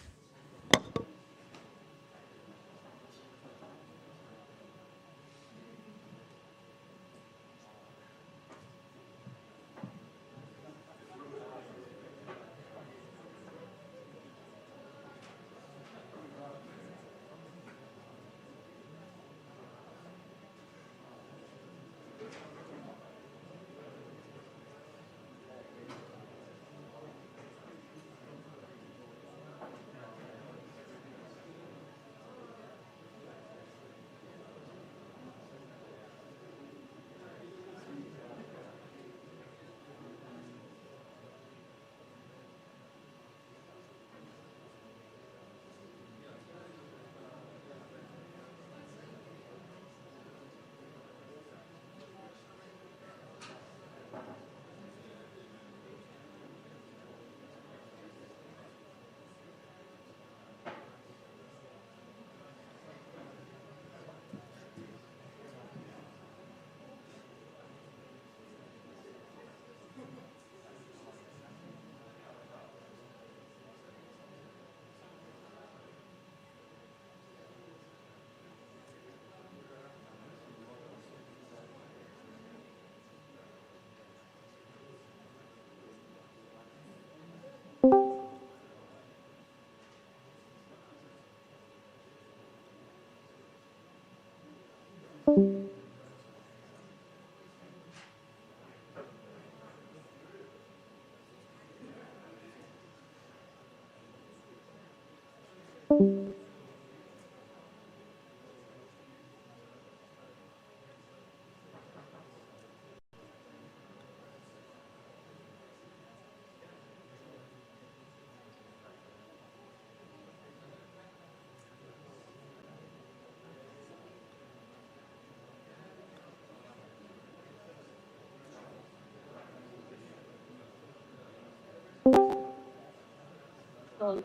Like,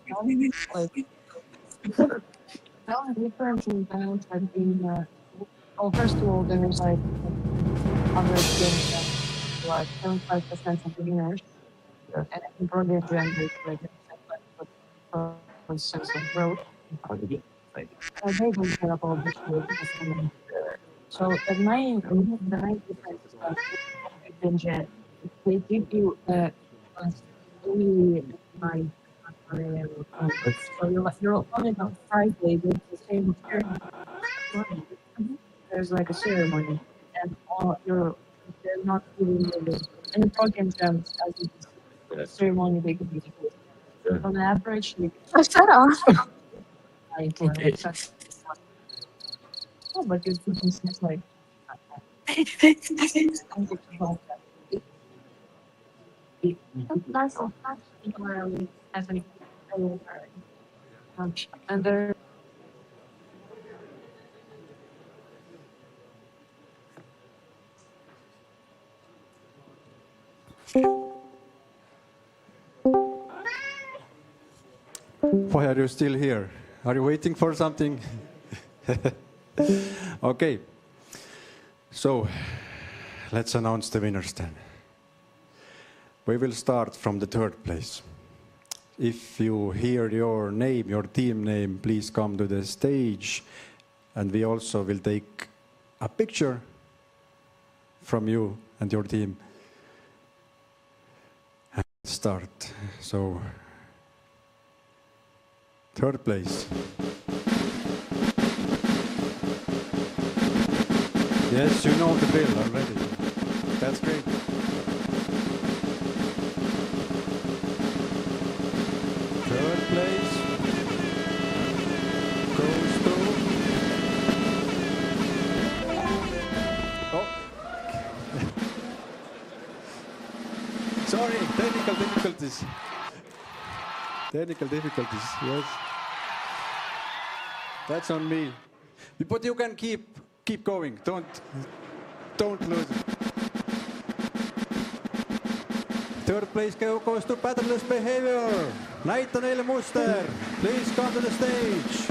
the only difference in balance has been, well, first of all, there's like average games that like 75% of beginners, and in progress to end there's like a sense of growth. They don't care about this really. So the main difference is that binge it. They give you a really nice. So you're on a Friday with the same experience. There's like a ceremony, and they're not giving you the any program jams as the ceremony they could be. On average,
Shut up.
Okay. Oh, but it's like. That's all. And there.
Why are you still here? Are you waiting for something? Okay. So, let's announce the winners then. We will start from the third place. If you hear your name, your team name, please come to the stage. And we also will take a picture from you and your team. And start. So, third place. Yes, you know the drill already. That's great. Third place goes to... Oh. Sorry, technical difficulties. Technical difficulties, yes. That's on me. But you can keep going. Don't lose it. Third place goes to patternless behavior. Näita neile muster. Please come to the stage.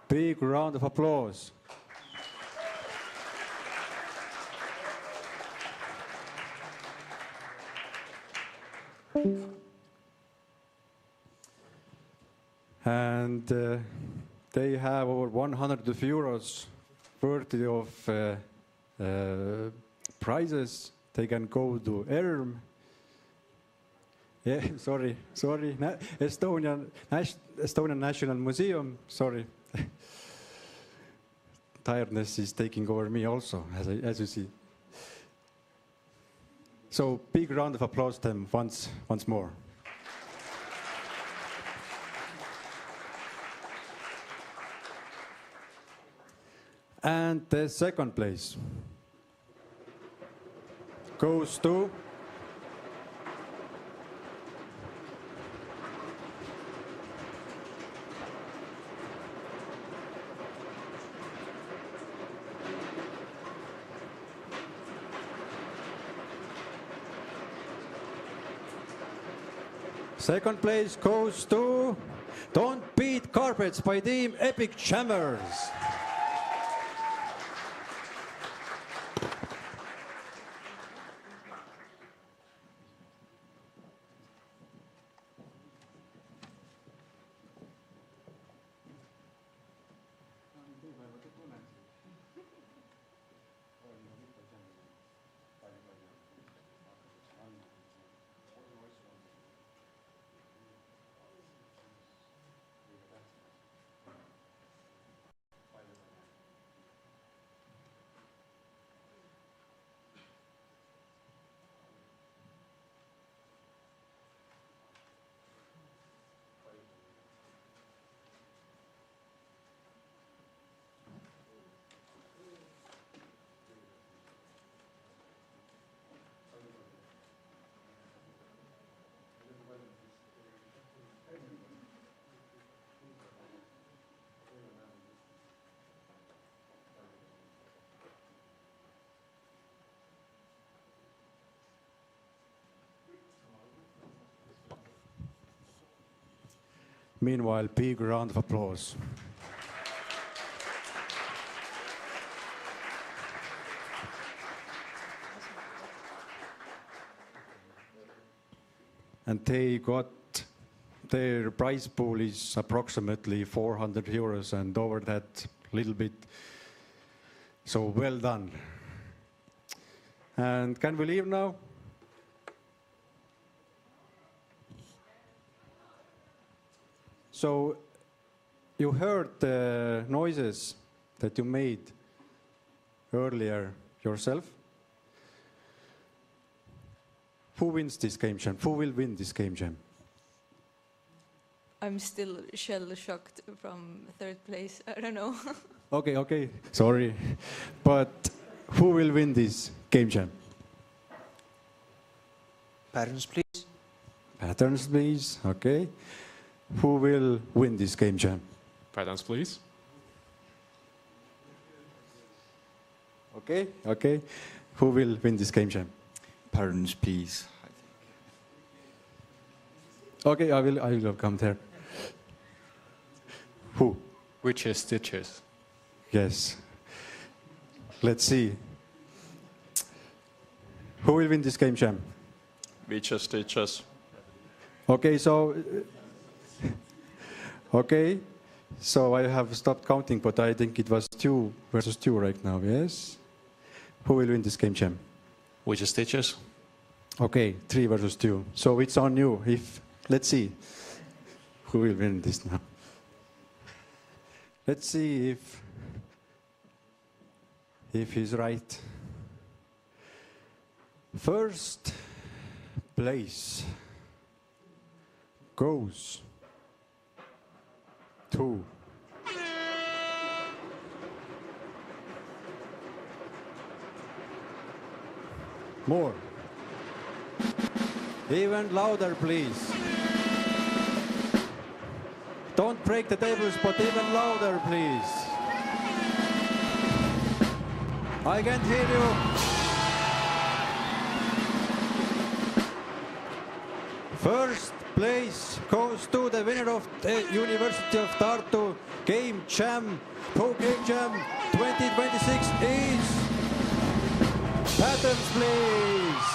Big round of applause. And they have over 100 euros worth of prizes, they can go to ERM. Yeah, sorry. Estonian National Museum, sorry. Tiredness is taking over me also, as you see. So big round of applause to them once more. And the second place goes to second place goes to Don't Beat Carpets by Team Epic Jammers. Meanwhile, big round of applause. And they got, their prize pool is approximately 400 euros and over that little bit. So well done. And can we leave now? So you heard the noises that you made earlier yourself. Who wins this game jam? Who will win this game jam?
I'm still shell-shocked from third place. I don't know.
Okay, sorry. But who will win this game jam?
Patterns, please.
Patterns, please. Okay. Who will win this game jam?
Patterns, please.
Okay. Who will win this game jam?
Patterns, please.
Okay, I will come there. Who?
Witches, Stitches.
Yes. Let's see. Who will win this game jam?
Witches, Stitches.
Okay, so I have stopped counting, but I think it was 2 versus 2 right now, yes? Who will win this game jam?
Witches, Stitches.
Okay, 3 versus 2. So it's on you. Let's see who will win this now. Let's see if he's right. First place goes to more. Even louder, please. Don't break the tables, but even louder, please. I can't hear you. First place goes to the winner of the University of Tartu Game Jam, Pro Game Jam 2026 is Patterns, please.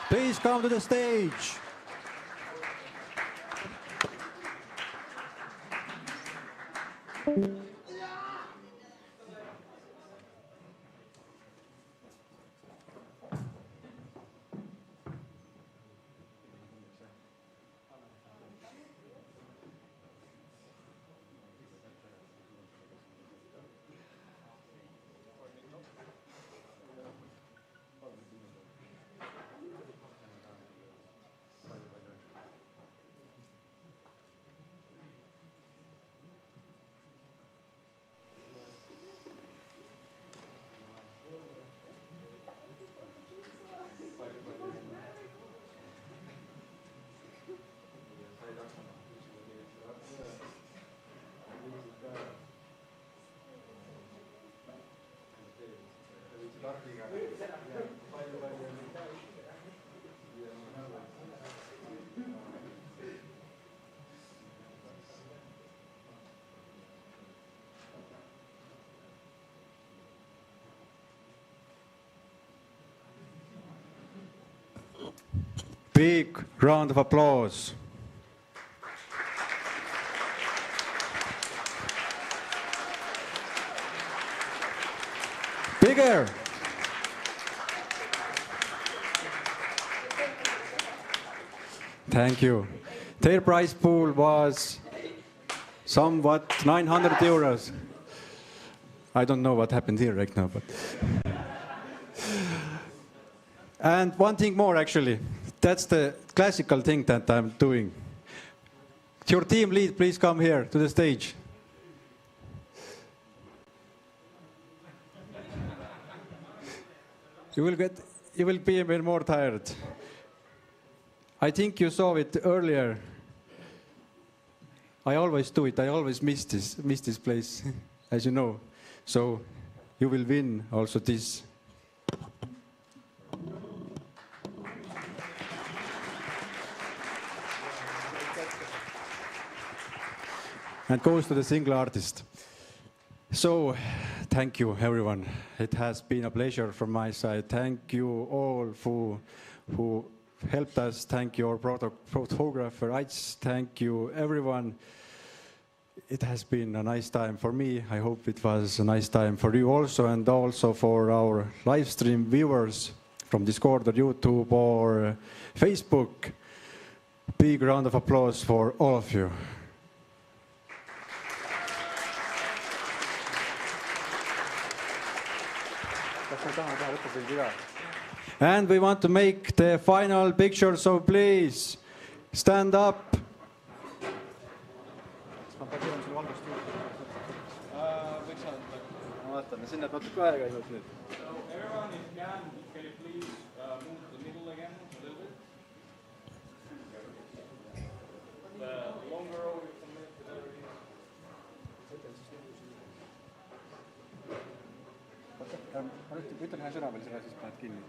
Please come to the stage. Big round of applause. Bigger. Thank you. Their prize pool was somewhat 900 euros. I don't know what happened here right now, but. And one thing more, actually. That's the classical thing that I'm doing. Your team lead, please come here to the stage. You will be even more tired. I think you saw it earlier. I always do it. I always miss this place, as you know. So you will win also this. And goes to the single artist. So, thank you, everyone. It has been a pleasure from my side. Thank you all who helped us. Thank you, our photographer. Thank you, everyone. It has been a nice time for me. I hope it was a nice time for you also, and also for our live stream viewers from Discord or YouTube or Facebook. Big round of applause for all of you. And we want to make the final picture, so please stand up.
Everyone, if can you please move to the middle again a little bit? The longer row you can make, the better it is.
Ma ütlen ühe sõna veel selle, siis paned kinni.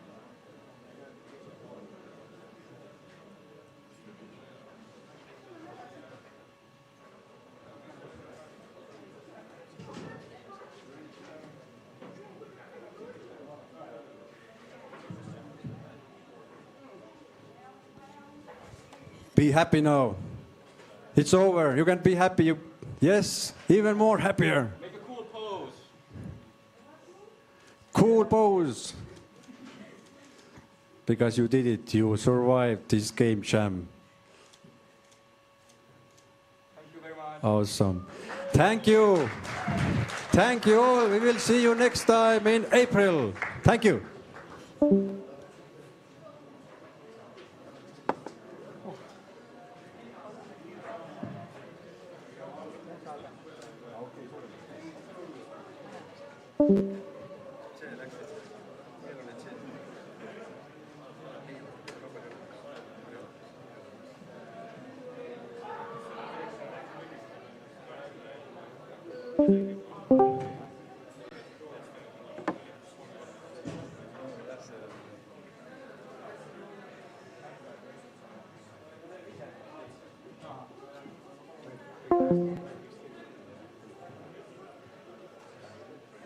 Be happy now. It's over. You can be happy. Yes, even more happier.
Make a cool pose.
Cool pose. Because you did it. You survived this game jam.
Thank you very much.
Awesome. Thank you. Thank you all. We will see you next time in April. Thank you.
Thank you.